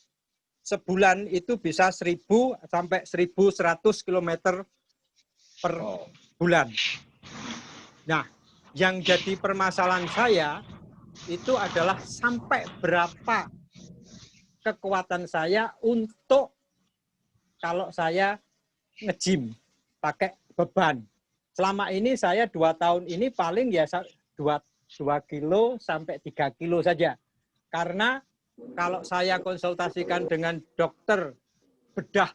sebulan itu bisa 1.000 sampai 1.100 km per bulan. Nah, yang jadi permasalahan saya itu adalah sampai berapa kekuatan saya untuk kalau saya nge-gym pakai beban. Selama ini saya 2 tahun ini paling ya 2 kilo sampai 3 kilo saja. Karena kalau saya konsultasikan dengan dokter bedah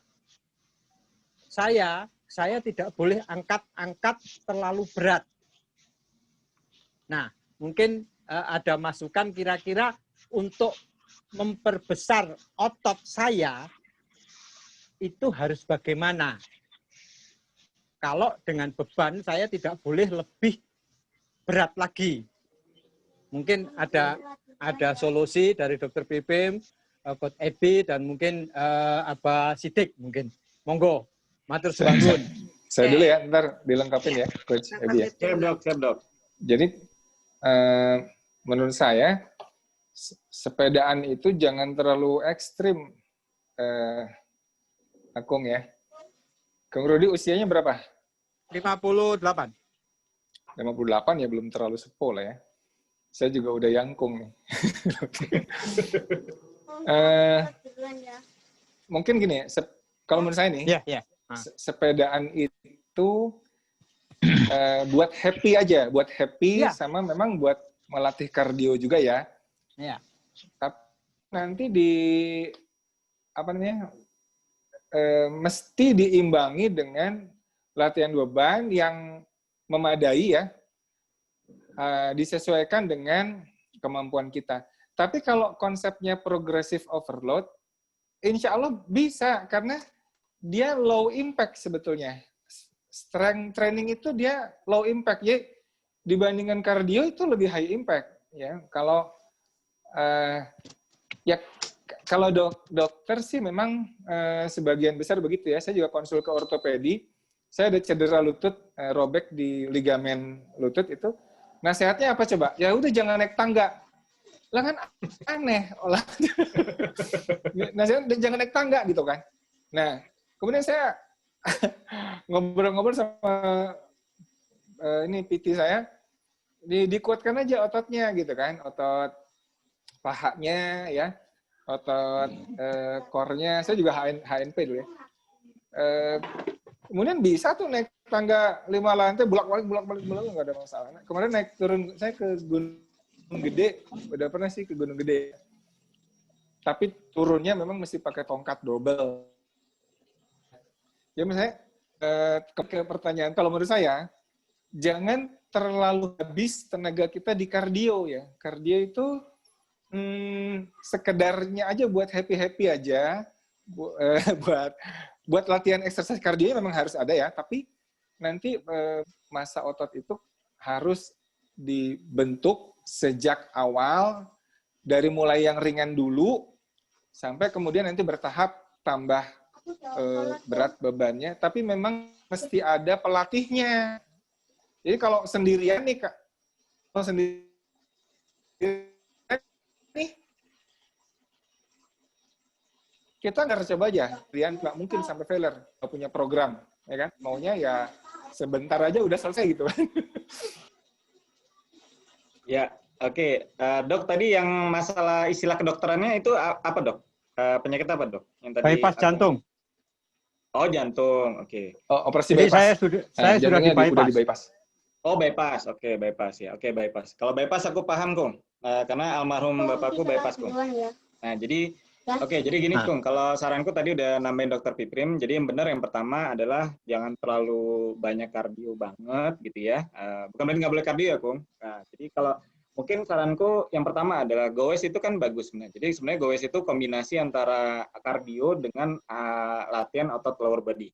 saya tidak boleh angkat terlalu berat. Nah, mungkin ada masukan kira-kira untuk memperbesar otot saya itu harus bagaimana? Kalau dengan beban saya tidak boleh lebih berat lagi. Mungkin ada solusi dari Dr. Piprim, Coach Ebi, dan mungkin Abah Sidik mungkin. Monggo, matur suwun. Saya dulu ya, ntar dilengkapin ya, Coach Ebi ya. Siap dok. Jadi menurut saya sepedaan itu jangan terlalu ekstrim, Akung ya. Kang Rudi usianya berapa? 58. 58 ya, belum terlalu sepuh lah ya. Saya juga udah yangkung nih. Mungkin gini, kalau menurut saya nih, sepedaan itu buat happy aja, buat happy sama memang buat melatih kardio juga ya. Tapi nanti mesti diimbangi dengan latihan beban yang memadai ya. Disesuaikan dengan kemampuan kita. Tapi kalau konsepnya progressive overload, insya Allah bisa, karena dia low impact sebetulnya. Strength training itu dia low impact, ya dibandingkan cardio itu lebih high impact. Ya, kalau kalau dokter sih memang sebagian besar begitu ya. Saya juga konsul ke ortopedi. Saya ada cedera lutut, robek di ligamen lutut itu. Nasihatnya apa coba? Ya udah jangan naik tangga. Lah kan aneh olah. Nasihatnya jangan naik tangga gitu kan. Nah, kemudian saya ngobrol-ngobrol sama ini PT saya, dikuatkan aja ototnya gitu kan, otot pahanya ya, otot core-nya. Saya juga HNP dulu ya. Kemudian bisa tuh naik tangga 5 lantai bolak-balik nggak ada masalah. Nah, kemarin naik turun saya ke Gunung Gede, udah pernah sih ke Gunung Gede. Tapi turunnya memang mesti pakai tongkat double. Ya misalnya ke pertanyaan, kalau menurut saya jangan terlalu habis tenaga kita di kardio ya. Kardio itu sekedarnya aja buat happy aja, buat latihan exercise kardio memang harus ada ya, tapi nanti masa otot itu harus dibentuk sejak awal, dari mulai yang ringan dulu, sampai kemudian nanti bertahap tambah berat bebannya, tapi memang mesti ada pelatihnya. Jadi kalau sendirian nih, Kak, kalau sendirian nih, kita nggak harus coba aja, Rian nggak mungkin sampai failure, nggak punya program, ya kan? Maunya ya sebentar aja udah selesai gitu kan? Ya, oke. Dok, tadi yang masalah istilah kedokterannya itu apa, Dok? penyakit apa dok? Yang tadi bypass jantung. Oh jantung, oke. Oh, operasi Jadi bypass. saya sudah Jantungnya di bypass. udah di bypass. Oh bypass, oke bypass ya, oke bypass. Kalau bypass aku paham Kung, karena almarhum bapakku bypass Kung. Nah jadi, oke jadi gini Nah. Kung, kalau saranku tadi udah nambahin dokter Piprim, jadi yang benar yang pertama adalah jangan terlalu banyak kardio banget gitu ya. Bukan berarti nggak boleh kardio ya Kung. Nah, jadi kalau mungkin saranku yang pertama adalah goes itu kan bagus sebenarnya. Jadi sebenarnya goes itu kombinasi antara kardio dengan latihan otot lower body.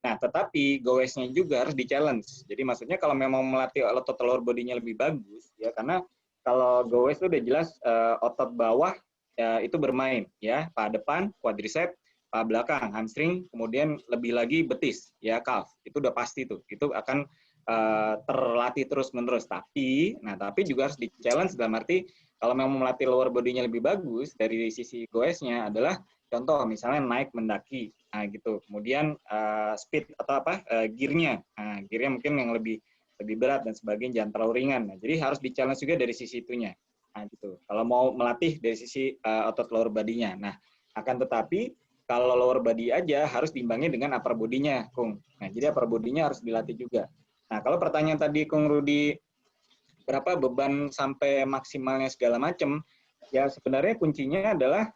Nah, tetapi goesnya juga harus di-challenge. Jadi maksudnya kalau memang melatih otot lower body-nya lebih bagus, ya karena kalau goes itu udah jelas otot bawah ya, itu bermain, ya paha depan, quadricep, paha belakang, hamstring, kemudian lebih lagi betis, ya calf. Itu udah pasti tuh. Itu akan terlatih terus-menerus. Tapi juga harus di-challenge dalam arti kalau memang melatih lower body-nya lebih bagus dari sisi goesnya adalah contoh misalnya naik mendaki, nah gitu. Kemudian speed atau gearnya, gearnya mungkin yang lebih berat dan sebagainya, jangan terlalu ringan. Nah, jadi harus di-challenge juga dari sisi itunya. Nah, gitu. Kalau mau melatih dari sisi otot lower body-nya. Nah, akan tetapi kalau lower body aja harus diimbangi dengan upper body-nya, Kung. Nah, jadi upper body-nya harus dilatih juga. Nah, kalau pertanyaan tadi Kung Rudi berapa beban sampai maksimalnya segala macam, ya sebenarnya kuncinya adalah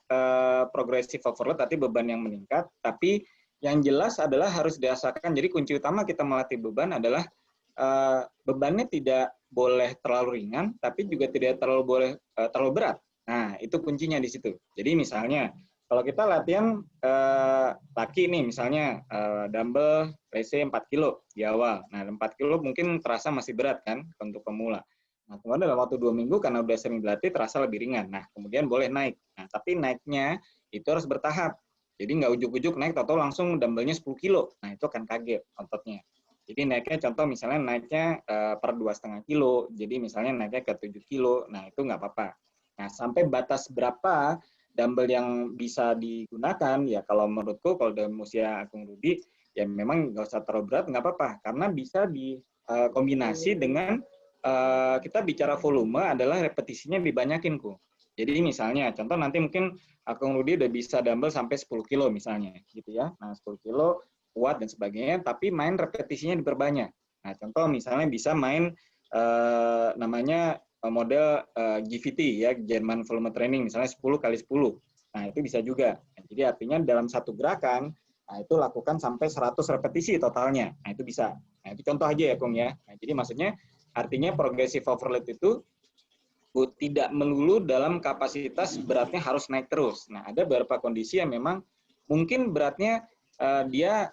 progressive overload, berarti beban yang meningkat, tapi yang jelas adalah harus dirasakan. Jadi kunci utama kita melatih beban adalah bebannya tidak boleh terlalu ringan, tapi juga tidak terlalu berat. Nah, itu kuncinya di situ. Jadi misalnya kalau kita latihan laki nih, misalnya dumbbell, let's say 4 kilo di awal. Nah, 4 kilo mungkin terasa masih berat kan untuk pemula. Nah, kemudian dalam waktu 2 minggu karena udah sering berlatih terasa lebih ringan. Nah, kemudian boleh naik. Nah, tapi naiknya itu harus bertahap. Jadi nggak ujuk-ujuk naik atau langsung dumbbellnya 10 kilo. Nah, itu akan kaget ototnya. Jadi naiknya contoh misalnya naiknya per 2,5 kilo. Jadi misalnya naiknya ke 7 kilo. Nah, itu nggak apa-apa. Nah, sampai batas berapa dumbbell yang bisa digunakan, ya kalau menurutku kalau dalam usia Kung Rudi, ya memang nggak usah terlalu berat, nggak apa-apa. Karena bisa dikombinasi dengan kita bicara volume adalah repetisinya dibanyakin, Kung. Jadi misalnya, contoh nanti mungkin Kung Rudi udah bisa dumbbell sampai 10 kilo misalnya, gitu ya. Nah, 10 kilo kuat dan sebagainya, tapi main repetisinya diperbanyak. Nah, contoh misalnya bisa main namanya model GVT ya, German Volume Training, misalnya 10 kali 10. Nah, itu bisa juga. Nah, jadi artinya dalam satu gerakan, nah itu lakukan sampai 100 repetisi totalnya. Nah, itu bisa. Nah, itu contoh aja ya, Kung ya. Nah, jadi maksudnya artinya progressive overload itu tidak melulu dalam kapasitas beratnya harus naik terus. Nah, ada beberapa kondisi yang memang mungkin beratnya dia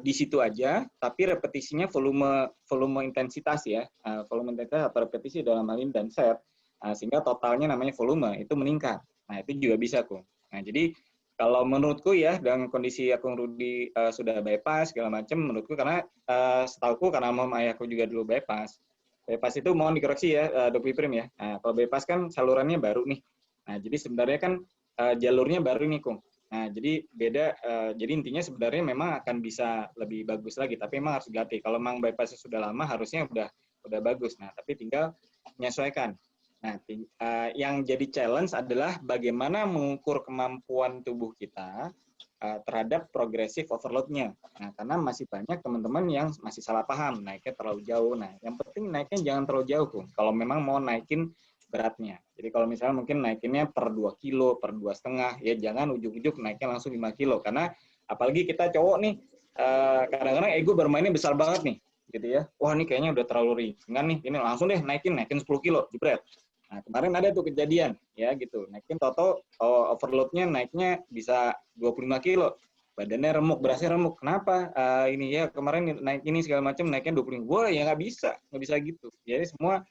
di situ aja, tapi repetisinya volume intensitas ya, volume intensitas atau repetisi dalam hal ini dan set, sehingga totalnya namanya volume itu meningkat. Nah, itu juga bisa, Kung. Nah, jadi kalau menurutku ya, dengan kondisi Kung Rudi sudah bypass segala macam, menurutku karena setauku karena mama ayahku juga dulu bypass. Bypass itu mohon dikoreksi ya, Dok Piprim ya. Nah, kalau bypass kan salurannya baru nih. Nah, jadi sebenarnya kan jalurnya baru nih, Kung. Nah, jadi beda. Jadi intinya sebenarnya memang akan bisa lebih bagus lagi, tapi memang harus dilatih. Kalau memang bypassnya sudah lama, harusnya udah bagus. Nah, tapi tinggal menyesuaikan. Nah, yang jadi challenge adalah bagaimana mengukur kemampuan tubuh kita terhadap progressive overload-nya. Nah, karena masih banyak teman-teman yang masih salah paham, naiknya terlalu jauh. Nah, yang penting naiknya jangan terlalu jauh, Kung. Kalau memang mau naikin beratnya. Jadi kalau misalnya mungkin naikinnya per 2 kilo, per 2,5, ya jangan ujuk-ujuk naiknya langsung 5 kilo. Karena apalagi kita cowok nih, kadang-kadang ego bermainnya besar banget nih, gitu ya. Wah, ini kayaknya udah terlalu ringan nih, ini langsung deh naikin 10 kilo, jebret. Nah, kemarin ada tuh kejadian, ya gitu. Naikin toto overload-nya naiknya bisa 25 kilo. Badannya remuk, berasnya remuk. Kenapa? Ini ya kemarin naik ini segala macam naiknya 25. Wah, ya nggak bisa gitu. Jadi semua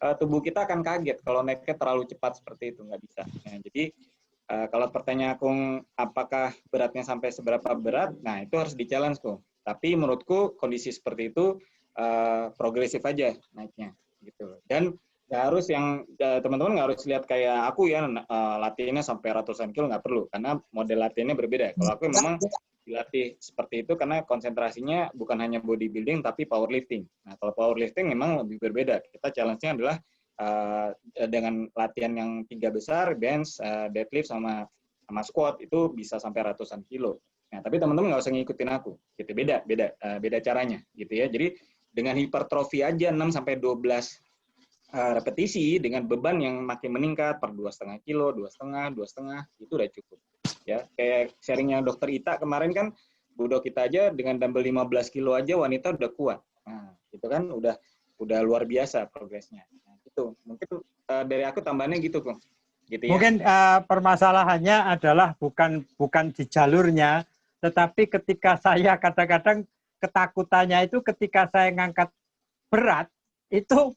tubuh kita akan kaget kalau naiknya terlalu cepat seperti itu, nggak bisa. Nah, jadi kalau pertanyaan Kung, apakah beratnya sampai seberapa berat? Nah, itu harus di-challenge, Kung. Tapi menurutku kondisi seperti itu progresif aja naiknya, gitu. Dan nggak harus yang teman-teman nggak harus lihat kayak aku ya latihannya sampai ratusan kilo, nggak perlu, karena model latihannya berbeda. Kalau aku memang dilatih seperti itu karena konsentrasinya bukan hanya bodybuilding tapi powerlifting. Nah, kalau powerlifting memang lebih berbeda. Kita challenge-nya adalah dengan latihan yang 3 besar, bench, deadlift sama sama squat itu bisa sampai ratusan kilo. Nah, tapi teman-teman nggak usah ngikutin aku, gitu. Beda caranya, gitu ya. Jadi dengan hipertrofi aja 6 sampai 12 repetisi dengan beban yang makin meningkat per 2,5 kilo, 2,5, itu udah cukup. Ya, kayak sharingnya Dokter Ita kemarin kan, Bu Dok kita aja dengan dumbbell 15 kilo aja wanita udah kuat. Nah, itu kan udah luar biasa progresnya. Nah, itu mungkin dari aku tambahannya gitu, Kong. Gitu ya. Mungkin permasalahannya adalah bukan di jalurnya, tetapi ketika saya kadang-kadang ketakutannya itu ketika saya ngangkat berat, itu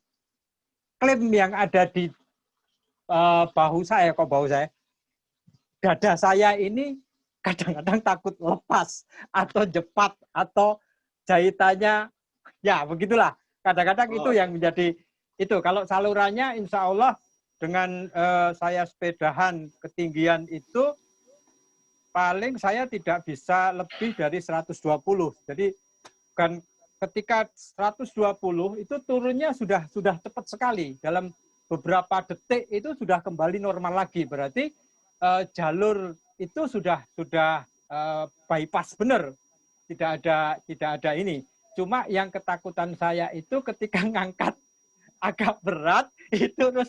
klaim yang ada di bahu saya, dada saya ini kadang-kadang takut lepas atau jepat atau jahitannya, ya begitulah. Kadang-kadang itu yang menjadi itu. Kalau salurannya insya Allah dengan saya sepedahan ketinggian itu paling saya tidak bisa lebih dari 120. Jadi kan ketika 120 itu turunnya sudah cepat sekali. Dalam beberapa detik itu sudah kembali normal lagi. Berarti jalur itu sudah bypass benar. Tidak ada ini. Cuma yang ketakutan saya itu ketika ngangkat agak berat itu terus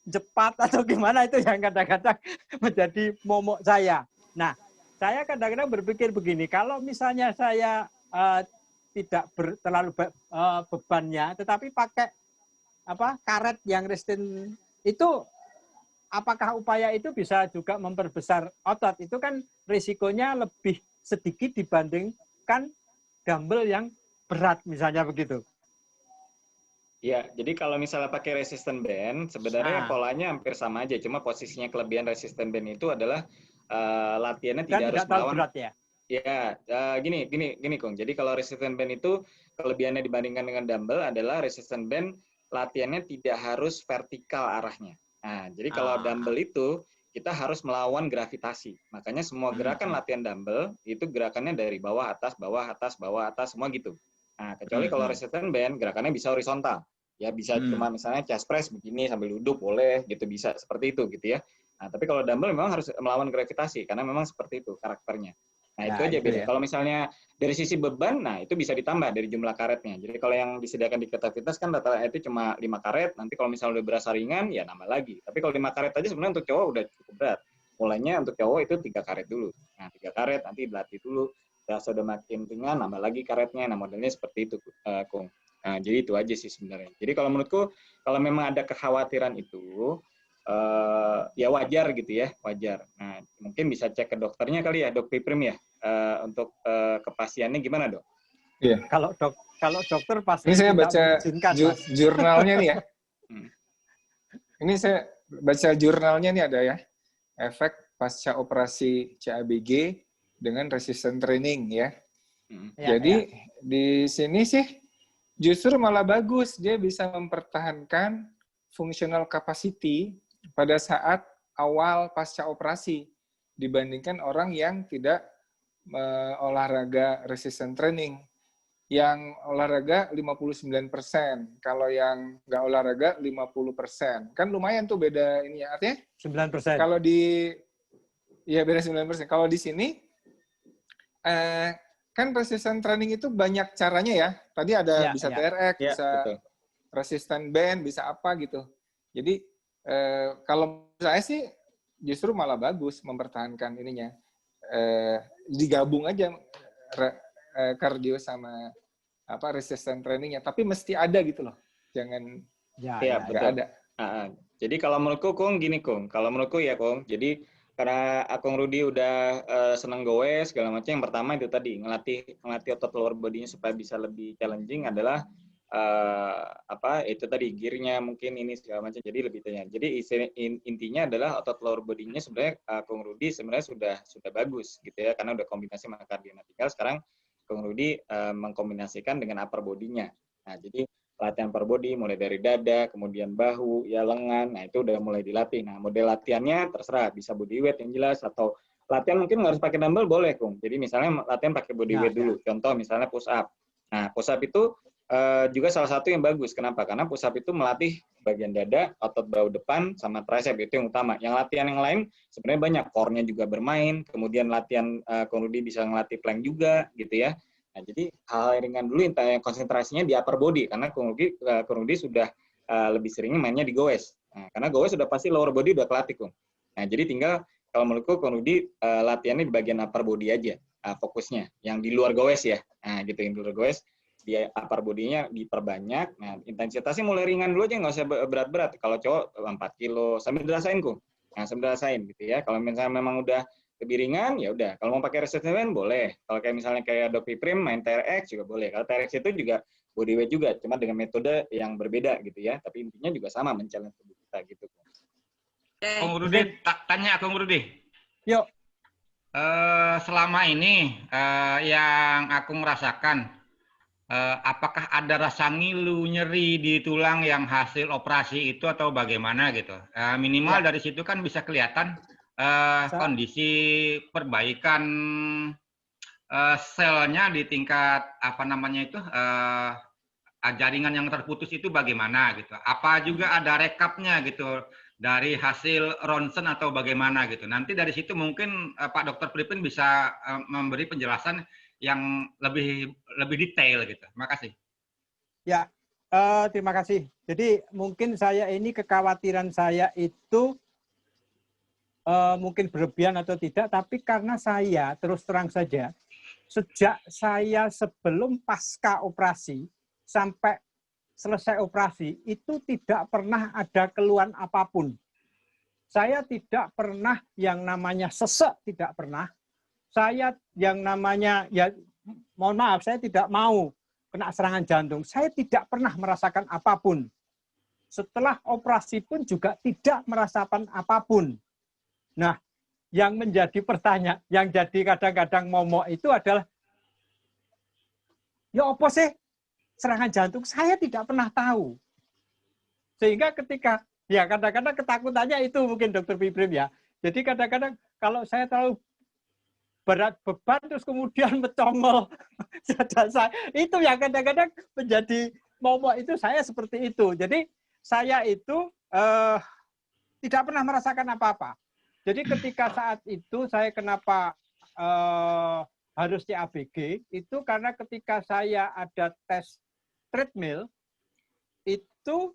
cepat atau gimana itu yang kadang-kadang menjadi momok saya. Nah, saya kadang-kadang berpikir begini, kalau misalnya saya tidak terlalu bebannya, tetapi pakai karet yang resisten itu, apakah upaya itu bisa juga memperbesar otot? Itu kan risikonya lebih sedikit dibandingkan dumbbell yang berat misalnya begitu. Ya, jadi kalau misalnya pakai resistant band, sebenarnya polanya hampir sama aja. Cuma posisinya kelebihan resistant band itu adalah latihannya tidak harus melawan. Berat ya? Ya, gini, Kong. Jadi kalau resistant band itu kelebihannya dibandingkan dengan dumbbell adalah resistant band latihannya tidak harus vertikal arahnya. Nah, jadi kalau dumbbell itu kita harus melawan gravitasi. Makanya semua gerakan latihan dumbbell itu gerakannya dari bawah atas, semua gitu. Nah, kecuali kalau resistant band gerakannya bisa horizontal. Ya bisa cuma misalnya chest press begini sambil duduk boleh gitu, bisa seperti itu gitu ya. Nah, tapi kalau dumbbell memang harus melawan gravitasi karena memang seperti itu karakternya. Nah, itu aja beda. Kalau misalnya dari sisi beban, nah itu bisa ditambah dari jumlah karetnya. Jadi kalau yang disediakan di Keta Fitness kan rata-rata itu cuma 5 karet, nanti kalau misalnya udah berasa ringan, ya nambah lagi. Tapi kalau 5 karet aja sebenarnya untuk cowok udah cukup berat. Mulainya untuk cowok itu 3 karet dulu. Nah, 3 karet nanti dilatih dulu. Berasa udah makin ringan, nambah lagi karetnya. Nah, modelnya seperti itu, Kung. Nah, jadi itu aja sih sebenarnya. Jadi kalau menurutku, kalau memang ada kekhawatiran itu, ya wajar gitu ya, wajar. Nah, mungkin bisa cek ke dokternya kali ya, Dok Piprim ya, untuk kepastiannya gimana, Dok? Iya. Kalau dokter pasti. Ini saya baca jurnalnya nih ya. Ini saya baca jurnalnya nih ada ya, efek pasca operasi CABG dengan resistant training ya. Jadi di sini sih justru malah bagus, dia bisa mempertahankan functional capacity pada saat awal pasca operasi dibandingkan orang yang tidak olahraga resistant training. Yang olahraga 59%, kalau yang nggak olahraga 50%. Kan lumayan tuh beda ini ya, artinya 9%. Kalau beda 9%. Kalau di sini kan resistant training itu banyak caranya ya. Tadi ada bisa TRX, bisa betul. Resistant band, bisa apa gitu. Jadi kalau saya sih justru malah bagus mempertahankan ininya. Digabung aja kardio sama resistant trainingnya, tapi mesti ada gitu loh. Jangan betul. Ada. Jadi kalau menurutku Kong gini Kong, kalau menurutku ya Kong, jadi karena Akong Rudi udah seneng goes segala macam, yang pertama itu tadi ngelatih otot lower body-nya supaya bisa lebih challenging adalah itu tadi gear-nya mungkin ini segala macam, jadi lebih tanya. Jadi intinya adalah otot lower body-nya sebenarnya Akong Rudi sebenarnya sudah bagus gitu ya, karena udah kombinasi sama cardio. Tinggal sekarang Akong Rudi mengkombinasikan dengan upper body-nya. Nah, jadi latihan upper body mulai dari dada, kemudian bahu, ya lengan, nah itu udah mulai dilatih. Nah, model latihannya terserah, bisa body weight yang jelas, atau latihan mungkin nggak harus pakai dumbbell, boleh, Kung. Jadi misalnya latihan pakai body weight dulu, contoh misalnya push up. Nah, push up itu juga salah satu yang bagus. Kenapa? Karena push up itu melatih bagian dada, otot bahu depan, sama tricep, itu yang utama. Yang latihan yang lain sebenarnya banyak, core-nya juga bermain, kemudian latihan Kang Rudi bisa ngelatih plank juga gitu ya. Nah, jadi hal ringan dulu yang konsentrasinya di upper body, karena Kang Rudi sudah lebih seringnya mainnya di goes. Nah, karena goes sudah pasti lower body udah kelatih, Kang. Nah, jadi tinggal kalau menurutku Kang Rudi latihannya di bagian upper body aja, fokusnya. Yang di luar goes ya. Nah, gitu, yang di luar goes, di upper body-nya diperbanyak. Nah, intensitasnya mulai ringan dulu aja, nggak usah berat-berat. Kalau cowok 4 kilo, sambil dirasain, Kang. Nah, sambil dirasain gitu ya. Kalau misalnya memang udah lebih ringan, ya udah. Kalau mau pakai resistance band, boleh. Kalau kayak misalnya kayak Doc Prim, main TRX juga boleh. Kalau TRX itu juga bodyweight juga, cuma dengan metode yang berbeda gitu ya. Tapi intinya juga sama, men-challenge tubuh kita gitu. Kang Rudi, tanya Kang Rudi. Yuk. Selama ini yang aku merasakan, apakah ada rasa ngilu, nyeri di tulang yang hasil operasi itu atau bagaimana gitu? Minimal dari situ kan bisa kelihatan kondisi perbaikan selnya di tingkat apa namanya itu jaringan yang terputus itu bagaimana gitu? Apa juga ada rekapnya gitu dari hasil ronsen atau bagaimana gitu? Nanti dari situ mungkin Pak Dr. Pipin bisa memberi penjelasan yang lebih detail gitu. Terima kasih. Ya, terima kasih. Jadi mungkin saya ini kekhawatiran saya itu mungkin berlebihan atau tidak, tapi karena saya terus terang saja, sejak saya sebelum pasca operasi sampai selesai operasi itu tidak pernah ada keluhan apapun. Saya tidak pernah yang namanya sesek, tidak pernah. Saya yang namanya, ya mohon maaf, saya tidak mau kena serangan jantung. Saya tidak pernah merasakan apapun. Setelah operasi pun juga tidak merasakan apapun. Nah, yang menjadi pertanyaan, yang jadi kadang-kadang momok itu adalah, ya apa sih serangan jantung? Saya tidak pernah tahu. Sehingga ketika, ya kadang-kadang ketakutannya itu mungkin Dr. Piprim ya. Jadi kadang-kadang kalau saya terlalu berat beban terus kemudian mencongol dada saya, itu yang kadang-kadang menjadi momok itu saya seperti itu. Jadi saya itu tidak pernah merasakan apa-apa. Jadi ketika saat itu saya kenapa harus CABG itu karena ketika saya ada tes treadmill itu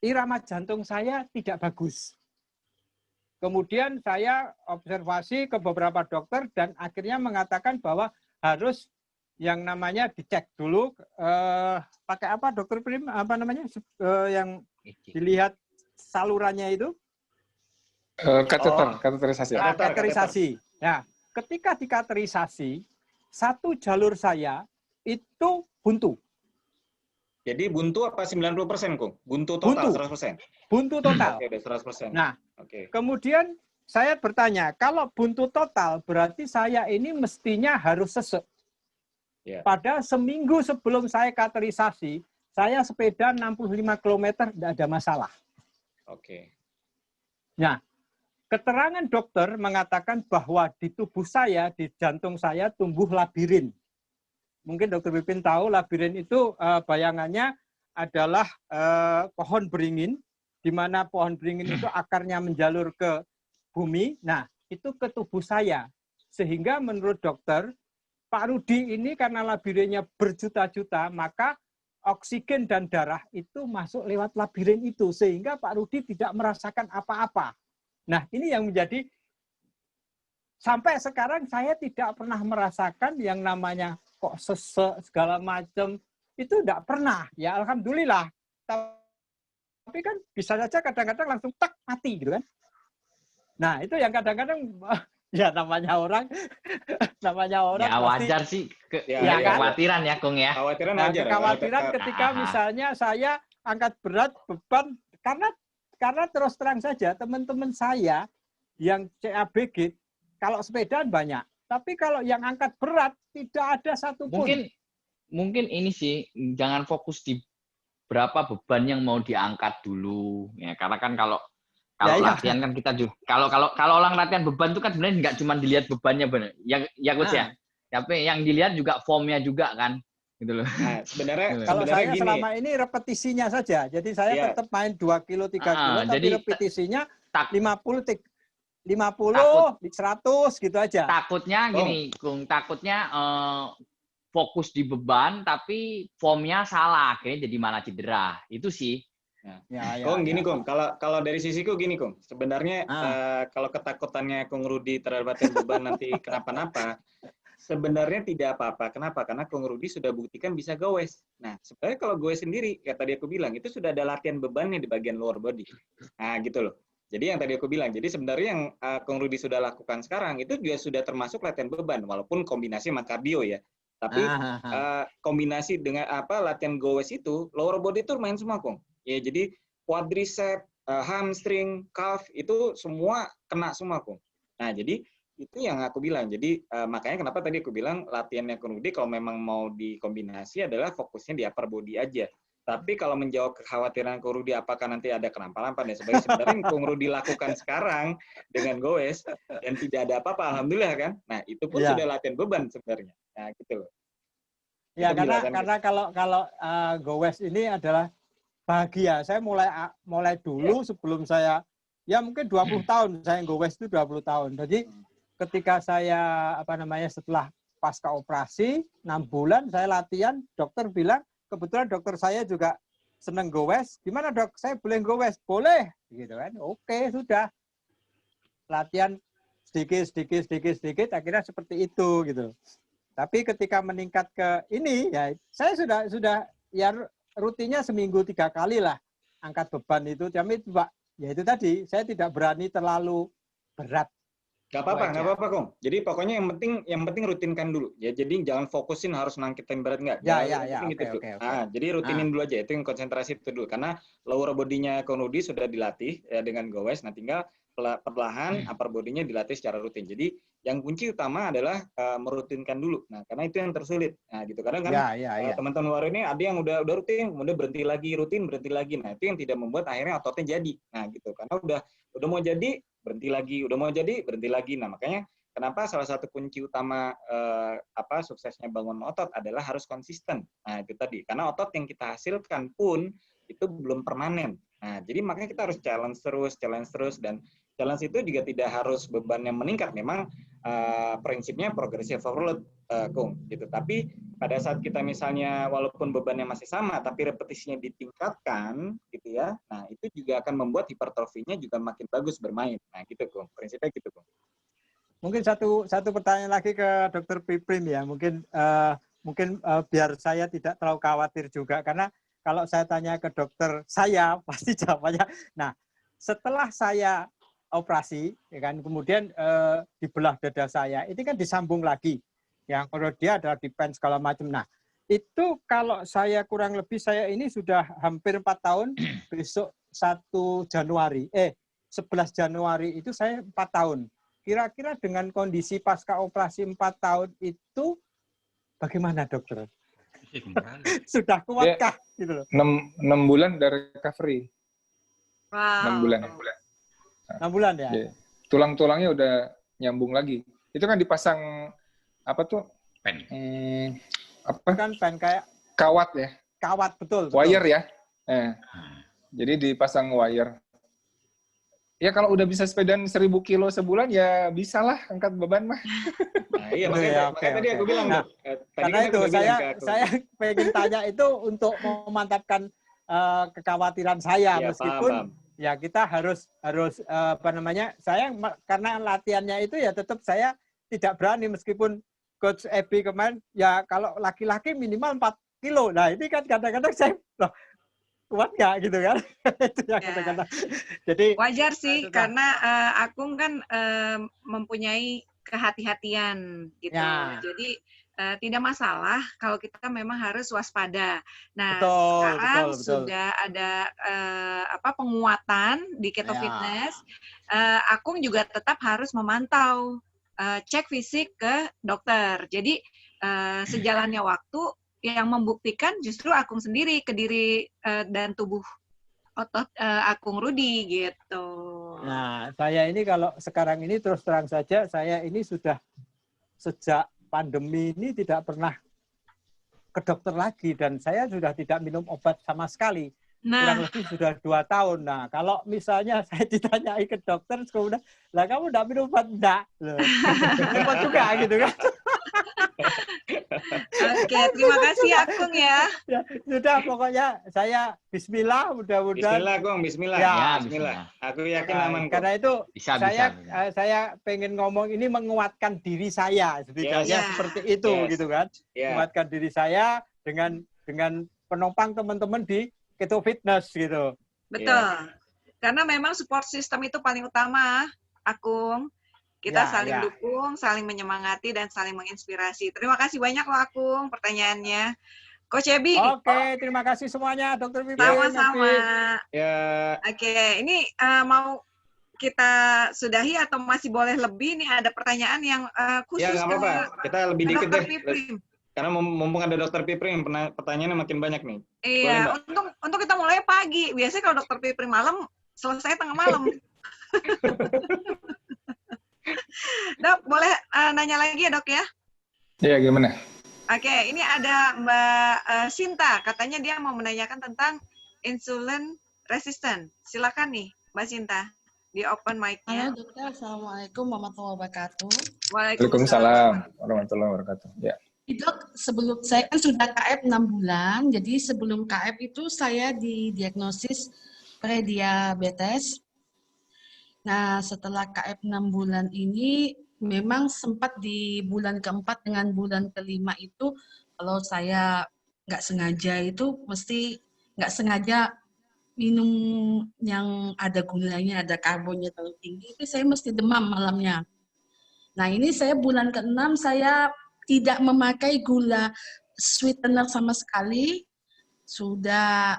irama jantung saya tidak bagus. Kemudian saya observasi ke beberapa dokter dan akhirnya mengatakan bahwa harus yang namanya dicek dulu pakai apa Dokter Prim, apa namanya yang dilihat salurannya itu kateterisasi. Kateterisasi. Ya, ketika dikateterisasi satu jalur saya itu buntu. Jadi buntu apa 90%, Kung? Buntu total, buntu. 100%? Buntu total. Oke, 100%. Nah, kemudian saya bertanya, kalau buntu total berarti saya ini mestinya harus sesek. Yeah. Pada seminggu sebelum saya kateterisasi, saya sepeda 65 km tidak ada masalah. Oke. Nah, keterangan dokter mengatakan bahwa di tubuh saya, di jantung saya tumbuh labirin. Mungkin Dr. Pipin tahu labirin itu bayangannya adalah pohon beringin, di mana pohon beringin itu akarnya menjalur ke bumi. Nah, itu ke tubuh saya. Sehingga menurut dokter, Pak Rudi ini karena labirinnya berjuta-juta, maka oksigen dan darah itu masuk lewat labirin itu. Sehingga Pak Rudi tidak merasakan apa-apa. Nah, ini yang menjadi, sampai sekarang saya tidak pernah merasakan yang namanya kok sesek segala macam, itu tidak pernah. Ya alhamdulillah. Tapi kan bisa saja kadang-kadang langsung tak mati gitu kan. Nah, itu yang kadang-kadang ya namanya orang ya pasti, wajar sih kekhawatiran ya Kung ya. Kekhawatiran nah, wajar. Kekhawatiran ketika misalnya saya angkat berat beban karena terus terang saja teman-teman saya yang CABG kalau sepedaan banyak. Tapi kalau yang angkat berat, tidak ada satupun. Mungkin ini sih, jangan fokus di berapa beban yang mau diangkat dulu. Ya, karena kan kalau latihan kan kita juga, kalau orang latihan beban itu kan sebenarnya nggak cuma dilihat bebannya benar. Ya Coach ya. Tapi yang dilihat juga formnya juga kan. gitu loh. Nah, sebenarnya Kalau sebenarnya saya gini. selama ini repetisinya saja. Jadi saya Iya. tetap main 2 kilo, 3 kilo, tapi Jadi repetisinya tak, 50, 50, Takut. 100 gitu aja. takutnya gini, Kung, takutnya fokus di beban tapi formnya salah, akhirnya jadi malah cedera. Itu sih. Kung, gini Kung, kalau dari sisiku gini Kung, sebenarnya Ah. kalau ketakutannya Kung Rudi terhadap latihan beban nanti kenapa-napa, sebenarnya tidak apa-apa. Kenapa? Karena Kung Rudi sudah buktikan bisa goes. Nah, sebenarnya kalau goes sendiri, kayak tadi aku bilang, itu sudah ada latihan bebannya di bagian lower body. Nah, gitu loh. Jadi yang tadi aku bilang, jadi sebenarnya yang Kung Rudi sudah lakukan sekarang, itu juga sudah termasuk latihan beban, walaupun kombinasi sama kardio ya. Tapi kombinasi dengan latihan goes itu, lower body itu main semua Kung. Ya, jadi quadricep, hamstring, calf, itu semua kena semua Kung. Nah, jadi itu yang aku bilang. Jadi makanya kenapa tadi aku bilang latihannya Kung Rudi kalau memang mau dikombinasi adalah fokusnya di upper body aja. Tapi kalau menjawab kekhawatiran Kung Rudi apakah nanti ada kenampalan dan sebagainya, sebenarnya Kung Rudi lakukan sekarang dengan goes dan tidak ada apa-apa, alhamdulillah kan. Nah, itu pun sudah latihan beban sebenarnya. Nah, gitu loh. Ya, karena kalau goes ini adalah bahagia. Saya mulai dulu sebelum saya, ya mungkin 20 tahun saya goes itu 20 tahun. Jadi ketika saya setelah pasca operasi 6 bulan saya latihan, dokter bilang, kebetulan dokter saya juga seneng goes. Gimana dok? Saya boleh goes? Boleh, gitu kan? Oke, sudah. Latihan sedikit, akhirnya seperti itu, gitu. Tapi ketika meningkat ke ini, ya saya sudah ya rutinnya seminggu 3 kali lah angkat beban itu. Tapi Pak, ya itu tadi saya tidak berani terlalu berat. Gak apa-apa Kong. Jadi pokoknya yang penting rutinkan dulu. Ya, jadi jangan fokusin harus nangkitin berat enggak. Oke. Jadi rutinin dulu aja. Itu yang konsentrasi itu dulu. Karena lower body-nya Kong Rudi sudah dilatih ya, dengan goes. Nah, tinggal perlahan upper body-nya dilatih secara rutin. Jadi yang kunci utama adalah merutinkan dulu. Nah, karena itu yang tersulit. Nah, gitu. Kadang kan teman-teman luar ini ada yang udah rutin, kemudian berhenti lagi, rutin, berhenti lagi. Nah, itu yang tidak membuat akhirnya ototnya jadi. Nah, gitu. Karena udah mau jadi, berhenti lagi, udah mau jadi, berhenti lagi. Nah, makanya kenapa salah satu kunci utama suksesnya bangun otot adalah harus konsisten. Nah, itu tadi. Karena otot yang kita hasilkan pun itu belum permanen. Nah, jadi makanya kita harus challenge terus, dan challenge itu juga tidak harus beban yang meningkat. Memang prinsipnya progressive overload, Kung, gitu. Tapi pada saat kita misalnya walaupun bebannya masih sama, tapi repetisinya ditingkatkan, gitu ya. Nah, itu juga akan membuat hipertrofinya juga makin bagus bermain. Nah, gitu, Kung. Prinsipnya gitu, Kung. Mungkin satu pertanyaan lagi ke Dr. Piprim ya. Mungkin biar saya tidak terlalu khawatir juga, karena kalau saya tanya ke dokter saya pasti jawabannya. Nah, setelah saya operasi, ya kan, kemudian dibelah dada saya, ini kan disambung lagi. Yang kalau dia adalah depend segala macam. Nah, itu kalau saya kurang lebih, saya ini sudah hampir 4 tahun, besok 11 Januari itu saya 4 tahun. Kira-kira dengan kondisi pasca operasi 4 tahun itu bagaimana dokter? Sudah kuatkah? Gitu loh. 6 bulan dari recovery. Wow. 6 bulan. 6 bulan ya? Tulang-tulangnya udah nyambung lagi. Itu kan dipasang apa tuh? Pen. Kan pen kayak kawat ya? Kawat, betul. Wire ya? Jadi dipasang wire. Ya kalau udah bisa sepedaan 1.000 kilo sebulan ya bisalah angkat beban mah. Nah, iya makanya tadi aku bilang. Nah, karena itu saya pengen tanya itu untuk memantapkan kekhawatiran saya, ya, meskipun paham. Ya kita harus saya karena latihannya itu ya tetap saya tidak berani, meskipun Coach Ebi kemarin ya kalau laki-laki minimal 4 kilo. Nah ini kan kadang-kadang saya kuat nggak gitu kan? Itu yang kadang-kadang. Jadi wajar sih karena Akung kan mempunyai kehati-hatian gitu. Ya. Jadi tidak masalah kalau kita memang harus waspada. Nah, sekarang sudah ada penguatan di Keto Fitness. Akung juga tetap harus memantau, cek fisik ke dokter. Jadi sejalannya waktu yang membuktikan justru Akung sendiri ke diri dan tubuh otot Akung Rudi gitu. Nah, saya ini kalau sekarang ini terus terang saja, saya ini sudah sejak pandemi ini tidak pernah ke dokter lagi dan saya sudah tidak minum obat sama sekali. Nah, Kurang lebih sudah 2 tahun. Nah, kalau misalnya saya ditanyai ke dokter, kemudian, lah kamu enggak minum obat? Enggak. Loh, repot juga gitu kan. oke, terima kasih Akung ya. Ya, sudah pokoknya saya bismillah mudah-mudahan. Bismillah, Kong. Bismillah. Ya, Bismillah. Aku yakin Nah, aman kok. karena itu Bisa, saya pengen ngomong ini menguatkan diri saya setidaknya Yes. seperti itu Yes. gitu kan. Ya. Menguatkan diri saya dengan penopang teman-teman di Keto Fitness gitu. Betul. Karena memang support system itu paling utama, Akung. Kita Ya, saling ya. dukung, saling menyemangati, dan saling menginspirasi. Terima kasih banyak loh, Akung, pertanyaannya. Coach Ebi, Oke, terima kasih semuanya Dokter Pipin. sama-sama. Ya. Oke, ini mau kita sudahi atau masih boleh lebih? Nih ada pertanyaan yang khusus Ya, nggak apa-apa. Kita lebih dikit Dr. deh. Piprim. Karena mumpung ada Dokter Piprim, pertanyaannya makin banyak nih. Iya, untuk kita mulai pagi. Biasanya kalau Dokter Piprim malam, selesai tengah malam. Dok, boleh nanya lagi ya, Dok ya? Iya, gimana? Oke, ini ada Mbak Sinta. Katanya dia mau menanyakan tentang insulin resistant. Silakan nih, Mbak Sinta. Di open mic-nya. Halo dokter, Assalamualaikum warahmatullahi wabarakatuh. Waalaikumsalam warahmatullahi wabarakatuh. Ya. Dok, sebelum saya kan sudah KF 6 bulan, jadi sebelum KF itu saya didiagnosis prediabetes. Nah, setelah KF 6 bulan ini, memang sempat di bulan keempat dengan bulan kelima itu, kalau saya nggak sengaja itu, mesti nggak sengaja minum yang ada gulanya, ada karbonnya terlalu tinggi, itu saya mesti demam malamnya. Nah, ini saya bulan ke-6, saya tidak memakai gula sweetener sama sekali. Sudah,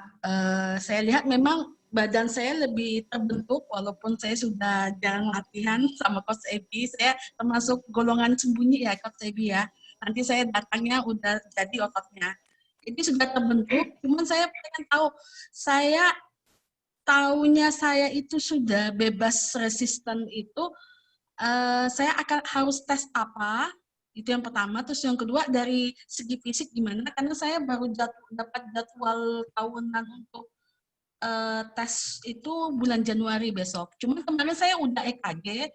saya lihat memang badan saya lebih terbentuk, walaupun saya sudah jarang latihan sama Coach Ebi. Saya termasuk golongan sembunyi ya, Coach Ebi ya. Nanti saya datangnya udah jadi ototnya. Jadi sudah terbentuk, cuman saya pengen tahu, saya taunya saya itu sudah bebas resisten itu, saya akan harus tes apa? Itu yang pertama. Terus yang kedua, dari segi fisik gimana? Karena saya baru dapat jadwal tahunan untuk tes itu bulan Januari besok. Cuma kemarin saya udah EKG,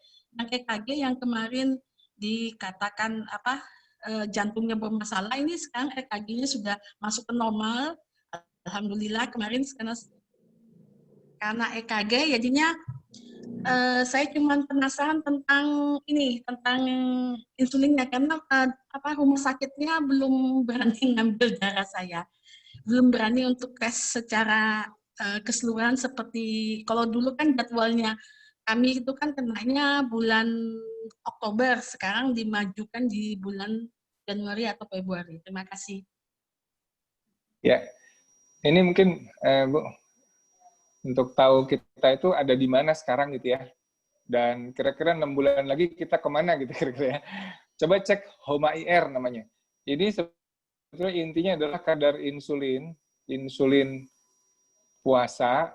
yang kemarin dikatakan apa jantungnya bermasalah, ini sekarang EKG-nya sudah masuk ke normal. Alhamdulillah kemarin karena EKG jadinya saya cuma penasaran tentang insulinnya, karena rumah sakitnya belum berani ngambil darah saya, belum berani untuk tes secara keseluruhan seperti kalau dulu kan jadwalnya kami itu kan kenanya bulan Oktober, sekarang dimajukan di bulan Januari atau Februari. Terima kasih. Ya, ini mungkin Bu, untuk tahu kita itu ada di mana sekarang gitu ya. Dan kira-kira 6 bulan lagi kita kemana gitu kira-kira ya. Coba cek HOMA-IR namanya. Ini sebetulnya intinya adalah kadar insulin puasa,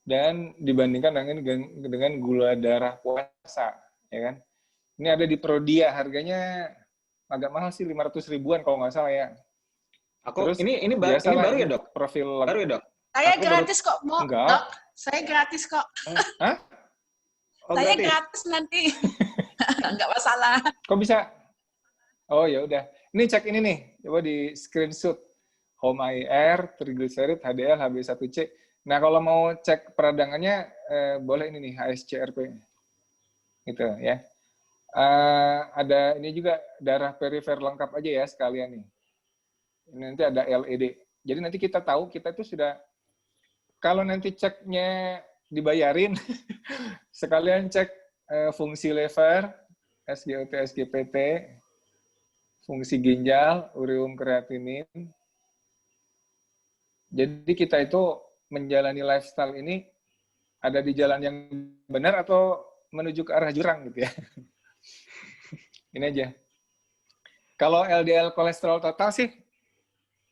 dan dibandingkan dengan gula darah puasa, ya kan? Ini ada di Prodia, harganya agak mahal sih, 500 ribuan kalau nggak salah ya. Terus, ini baru ya, Dok? Profil baru ya, Dok? Saya gratis kok, Mo. Enggak. Dok, saya gratis kok. Hah? Oh, Saya gratis? gratis nanti. Enggak masalah. Kok bisa? Oh ya udah. Ini cek ini nih, coba di screenshot. HOMA-IR, triglycerid, HDL, HB1C. Nah, kalau mau cek peradangannya, boleh ini nih, HSCRP. Gitu ya. Ada ini juga darah perifer lengkap aja ya sekalian nih. Ini nanti ada LED. Jadi nanti kita tahu kita itu sudah, kalau nanti ceknya dibayarin, sekalian cek fungsi liver, SGOT, SGPT, fungsi ginjal, ureum kreatinin. Jadi kita itu menjalani lifestyle ini ada di jalan yang benar atau menuju ke arah jurang gitu ya. Ini aja. Kalau LDL kolesterol total sih,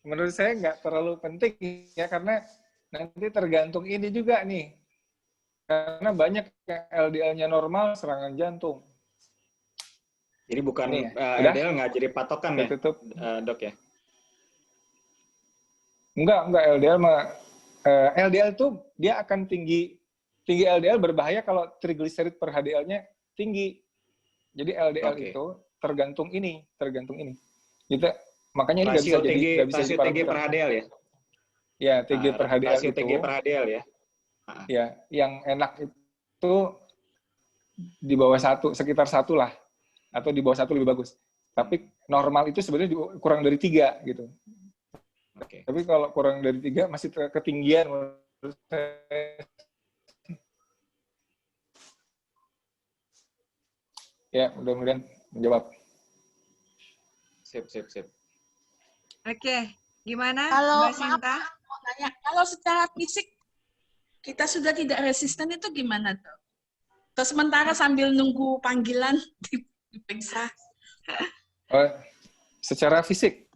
menurut saya nggak terlalu penting ya, karena nanti tergantung ini juga nih. Karena banyak yang LDL-nya normal, serangan jantung. Jadi bukan Ini ya, LDL nggak jadi patokan ya, tutup. Dok ya? Enggak LDL LDL tuh dia akan tinggi LDL berbahaya kalau trigliserid per HDL-nya tinggi. Jadi LDL itu tergantung ini. Gitu. Makanya ini nggak bisa rasio jadi TG per HDL ya? Ya, TG per HDL rasio itu. TG per HDL ya? Ya, yang enak itu di bawah 1, sekitar 1 lah. Atau di bawah 1 lebih bagus. Tapi normal itu sebenarnya kurang dari 3 gitu. Tapi kalau kurang dari 3 masih ketinggian menurut saya. Ya, mudah-mudahan menjawab. Sip. Oke, gimana Kalau Mbak Sinta? mau nanya, kalau secara fisik kita sudah tidak resisten itu gimana tuh? Terus sementara sambil nunggu panggilan diperiksa. Secara fisik,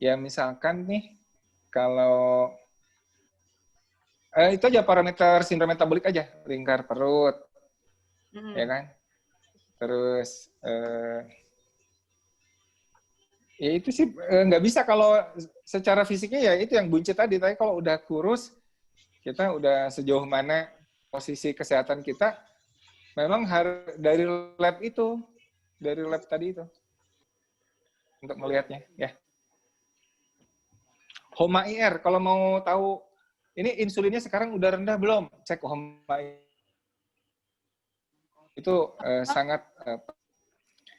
ya misalkan nih, kalau itu aja parameter sindrom metabolik aja, lingkar perut, ya kan? Terus ya itu sih nggak bisa kalau secara fisiknya ya itu yang buncit tadi. Tapi kalau udah kurus, kita udah sejauh mana posisi kesehatan kita, memang harus dari lab tadi itu untuk melihatnya ya. HOMA-IR kalau mau tahu ini insulinnya sekarang udah rendah belum, cek HOMA-IR itu sangat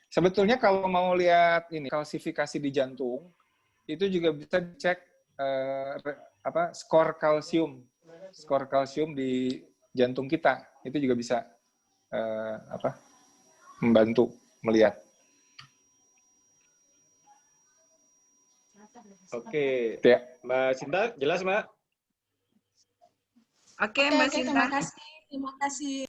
sebetulnya kalau mau lihat ini kalsifikasi di jantung itu juga bisa dicek skor kalsium di jantung kita, itu juga bisa membantu melihat. Oke, ya. Mbak Sinta, jelas Mbak? Oke, Mbak Sinta. Terima kasih.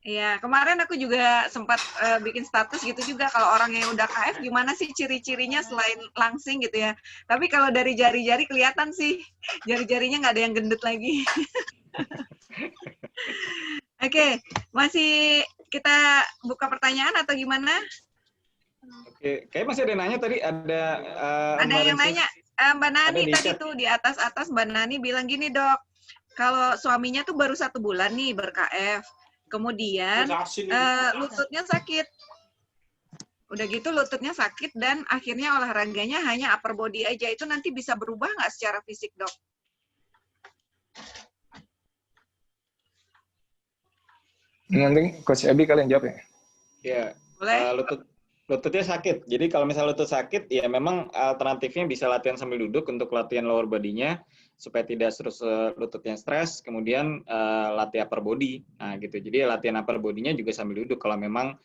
Iya, kemarin aku juga sempat bikin status gitu juga, kalau orang yang udah KF gimana sih ciri-cirinya selain langsing gitu ya. Tapi kalau dari jari-jari kelihatan sih, jari-jarinya nggak ada yang gendut lagi. Oke, masih kita buka pertanyaan atau gimana? Oke, kayak masih ada yang nanya tadi, ada yang nanya, Mbak Nani tadi tuh di atas Mbak Nani bilang gini, Dok, kalau suaminya tuh baru 1 bulan nih ber-KF, kemudian lututnya sakit. Udah gitu lututnya sakit dan akhirnya olahraganya hanya upper body aja. Itu nanti bisa berubah nggak secara fisik, Dok? Nanti Coach Abi kalian jawab ya. Ya, boleh. Lututnya sakit. Jadi kalau misalnya lutut sakit, ya memang alternatifnya bisa latihan sambil duduk untuk latihan lower body-nya supaya tidak terus lututnya stres. Kemudian latih upper body. Nah gitu. Jadi latihan upper body-nya juga sambil duduk kalau memang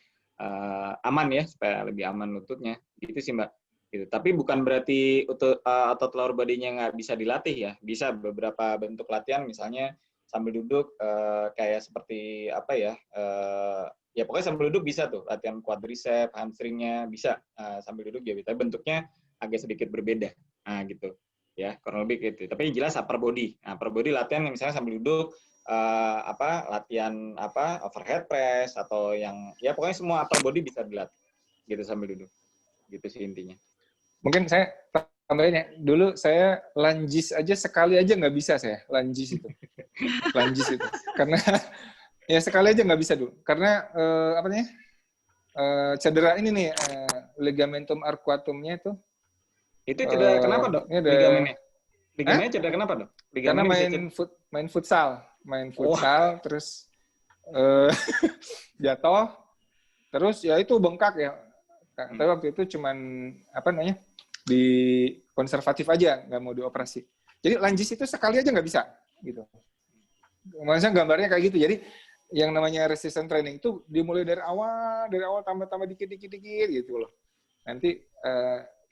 aman ya, supaya lebih aman lututnya. Gitu sih Mbak. Gitu. Tapi bukan berarti otot lower body-nya nggak bisa dilatih ya. Bisa beberapa bentuk latihan, misalnya sambil duduk kayak seperti apa ya? Ya pokoknya sambil duduk bisa tuh, latihan quadricep, hamstringnya bisa sambil duduk ya, tapi bentuknya agak sedikit berbeda, nah gitu ya, kurang lebih gitu. Tapi yang jelas upper body, upper body latihan misalnya sambil duduk, latihan overhead press atau yang ya pokoknya semua upper body bisa dilatih gitu sambil duduk, gitu sih intinya. Mungkin saya tambahin ya, dulu saya lunges aja sekali aja nggak bisa saya, lunges itu, karena ya sekali aja nggak bisa dulu, karena cedera ini nih, ligamentum arcuatumnya itu. Itu cedera kenapa dok? Ligamennya cedera kenapa dok? Karena main futsal, terus jatuh, terus ya itu bengkak ya. Tapi waktu itu cuman di konservatif aja, nggak mau dioperasi. Jadi lunges itu sekali aja nggak bisa, gitu. Maksudnya gambarnya kayak gitu. Jadi yang namanya resistance training itu dimulai dari awal tambah dikit gitu loh. Nanti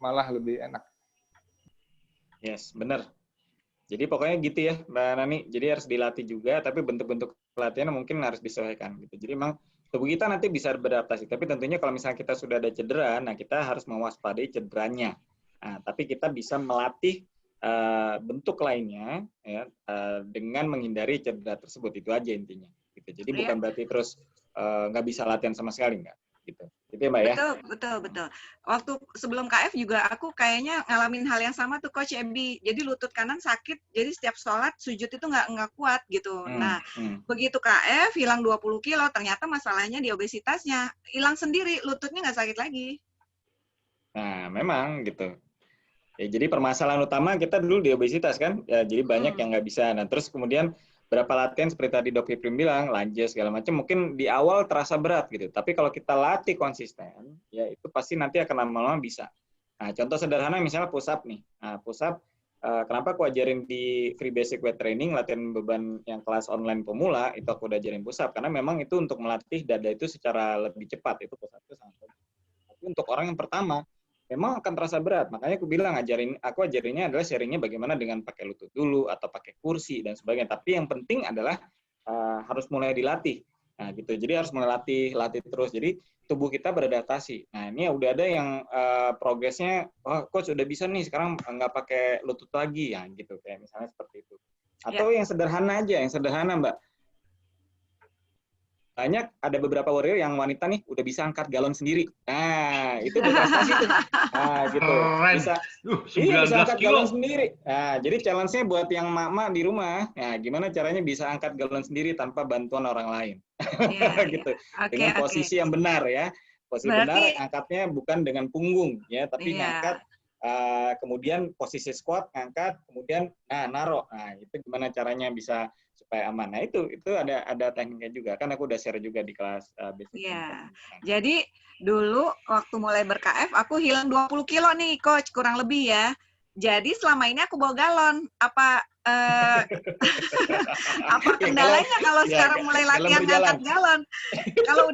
malah lebih enak. Yes, benar. Jadi pokoknya gitu ya Mbak Nani. Jadi harus dilatih juga, tapi bentuk-bentuk pelatihan mungkin harus disesuaikan gitu. Jadi memang tubuh kita nanti bisa beradaptasi. Tapi tentunya kalau misalnya kita sudah ada cedera, nah kita harus mewaspadai cederanya. Nah, tapi kita bisa melatih bentuk lainnya ya, dengan menghindari cedera tersebut. Itu aja intinya. Gitu. Jadi bukan berarti terus nggak bisa latihan sama sekali, nggak. gitu. Gitu ya Mbak ya. Betul. Waktu sebelum KF juga aku kayaknya ngalamin hal yang sama tuh Coach Ebi. Jadi lutut kanan sakit, jadi setiap sholat sujud itu nggak kuat gitu. Nah, begitu KF hilang 20 kilo, ternyata masalahnya di obesitasnya. Hilang sendiri, lututnya nggak sakit lagi. Nah, memang gitu. Ya, jadi permasalahan utama kita dulu di obesitas kan, ya, jadi banyak yang nggak bisa. Nah, terus kemudian berapa latihan seperti tadi Dok Piprim bilang, lanjut segala macam, mungkin di awal terasa berat gitu. Tapi kalau kita latih konsisten, ya itu pasti nanti akan lama-lama bisa. Nah, contoh sederhana misalnya push up nih. Nah, push up, kenapa aku ajarin di free basic weight training, latihan beban yang kelas online pemula, itu aku udah ajarin push up. Karena memang itu untuk melatih dada itu secara lebih cepat. Itu push up itu sangat bagus. Tapi untuk orang yang pertama, memang akan terasa berat. Makanya aku bilang aku ajarinnya adalah sharingnya bagaimana dengan pakai lutut dulu atau pakai kursi dan sebagainya. Tapi yang penting adalah harus mulai dilatih. Nah, gitu. Jadi harus mulai latih terus. Jadi tubuh kita beradaptasi. Nah, ini udah ada yang progresnya, coach udah bisa nih sekarang nggak pakai lutut lagi ya, gitu kayak misalnya seperti itu. Atau yang sederhana aja, yang sederhana Mbak. Banyak ada beberapa warrior yang wanita nih udah bisa angkat galon sendiri. Nah, itu udah prestasi tuh. Nah, gitu. Bisa angkat galon sendiri. Nah, jadi challenge-nya buat yang mak-mak di rumah, nah gimana caranya bisa angkat galon sendiri tanpa bantuan orang lain. Gitu. Dengan posisi yang benar ya. Posisi benar, angkatnya bukan dengan punggung ya, tapi ngangkat kemudian posisi squat, ngangkat, kemudian naruh. Nah, itu gimana caranya bisa supaya aman. Nah, itu ada tekniknya juga. Kan aku udah share juga di kelas basic. Iya. Jadi dulu waktu mulai ber-KF aku hilang 20 kilo nih, Coach, kurang lebih ya. Jadi selama ini aku bawa galon. Apa kendalanya kalau sekarang mulai latihan ngangkat galon? Kalau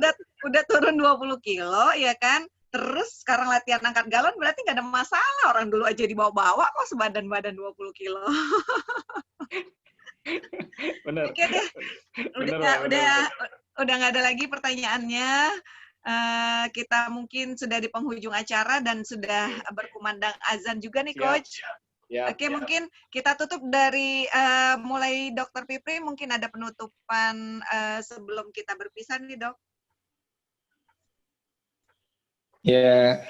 udah turun 20 kilo ya kan? Terus sekarang latihan angkat galon berarti nggak ada masalah. Orang dulu aja dibawa-bawa kok sebadan-badan 20 kilo. Benar. Oke deh. Udah nggak ada lagi pertanyaannya. Kita mungkin sudah di penghujung acara dan sudah berkumandang azan juga nih, Coach. Oke, mungkin kita tutup dari mulai Dr. Piprim, mungkin ada penutupan sebelum kita berpisah nih, Dok. Ya,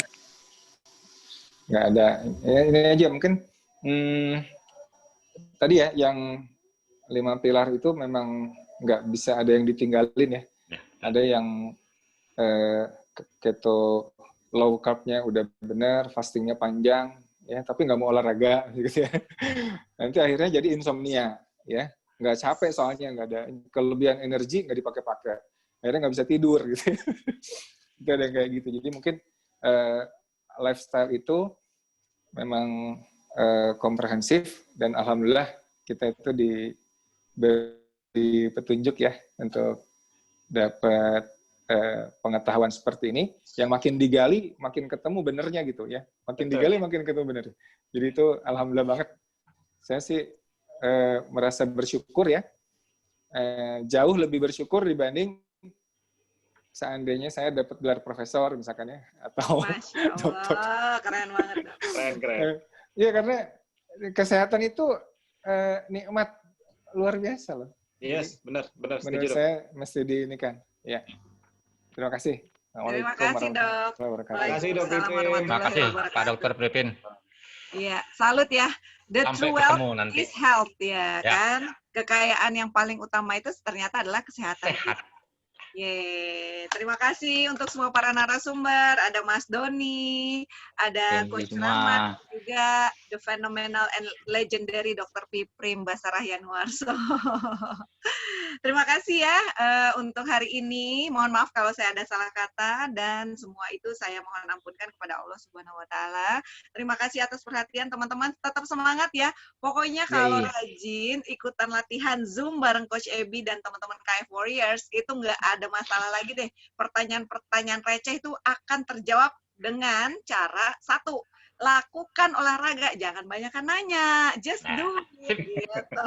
nggak ada. Ya, ini aja mungkin tadi ya yang 5 pilar itu memang nggak bisa ada yang ditinggalin ya. Ada yang keto low carb-nya udah benar, fastingnya panjang, ya, tapi nggak mau olahraga, gitu ya. Nanti akhirnya jadi insomnia, ya. Nggak capek soalnya, nggak ada kelebihan energi, nggak dipakai-pakai. Akhirnya nggak bisa tidur, gitu. Itu ada yang kayak gitu. Jadi mungkin lifestyle itu memang komprehensif, dan alhamdulillah kita itu diberi petunjuk ya untuk dapat pengetahuan seperti ini, yang makin digali makin ketemu benernya gitu ya, makin digali makin ketemu bener. Jadi itu alhamdulillah banget. Saya sih merasa bersyukur ya, jauh lebih bersyukur dibanding seandainya saya dapat gelar profesor misalkan ya, atau dokter. Keren banget. Keren. Iya, karena kesehatan itu nikmat luar biasa loh. Yes, benar. Menurut saya mesti diinikan. Ya. Terima kasih. Terima kasih, Dok. Terima kasih, Dok Pipin. Terima kasih, Pak Dr. Pipin. Iya, salut ya. The Sampai true wealth nanti. is health ya, kan. Kekayaan yang paling utama itu ternyata adalah kesehatan. Sehat. Yeay. Terima kasih untuk semua para narasumber. Ada Mas Doni, ada Coach Rahmat, juga the phenomenal and legendary Dr. Piprim Basarah Yanuarso. Terima kasih ya untuk hari ini. Mohon maaf kalau saya ada salah kata, dan semua itu saya mohon ampunkan kepada Allah Subhanahu wa Ta'ala. Terima kasih atas perhatian teman-teman. Tetap semangat ya. Pokoknya kalau rajin ikutan latihan Zoom bareng Coach Ebi dan teman-teman KF Warriors, itu nggak ada masalah lagi deh. Pertanyaan-pertanyaan receh itu akan terjawab dengan cara satu, lakukan olahraga, jangan banyakkan nanya, just do it. Gitu.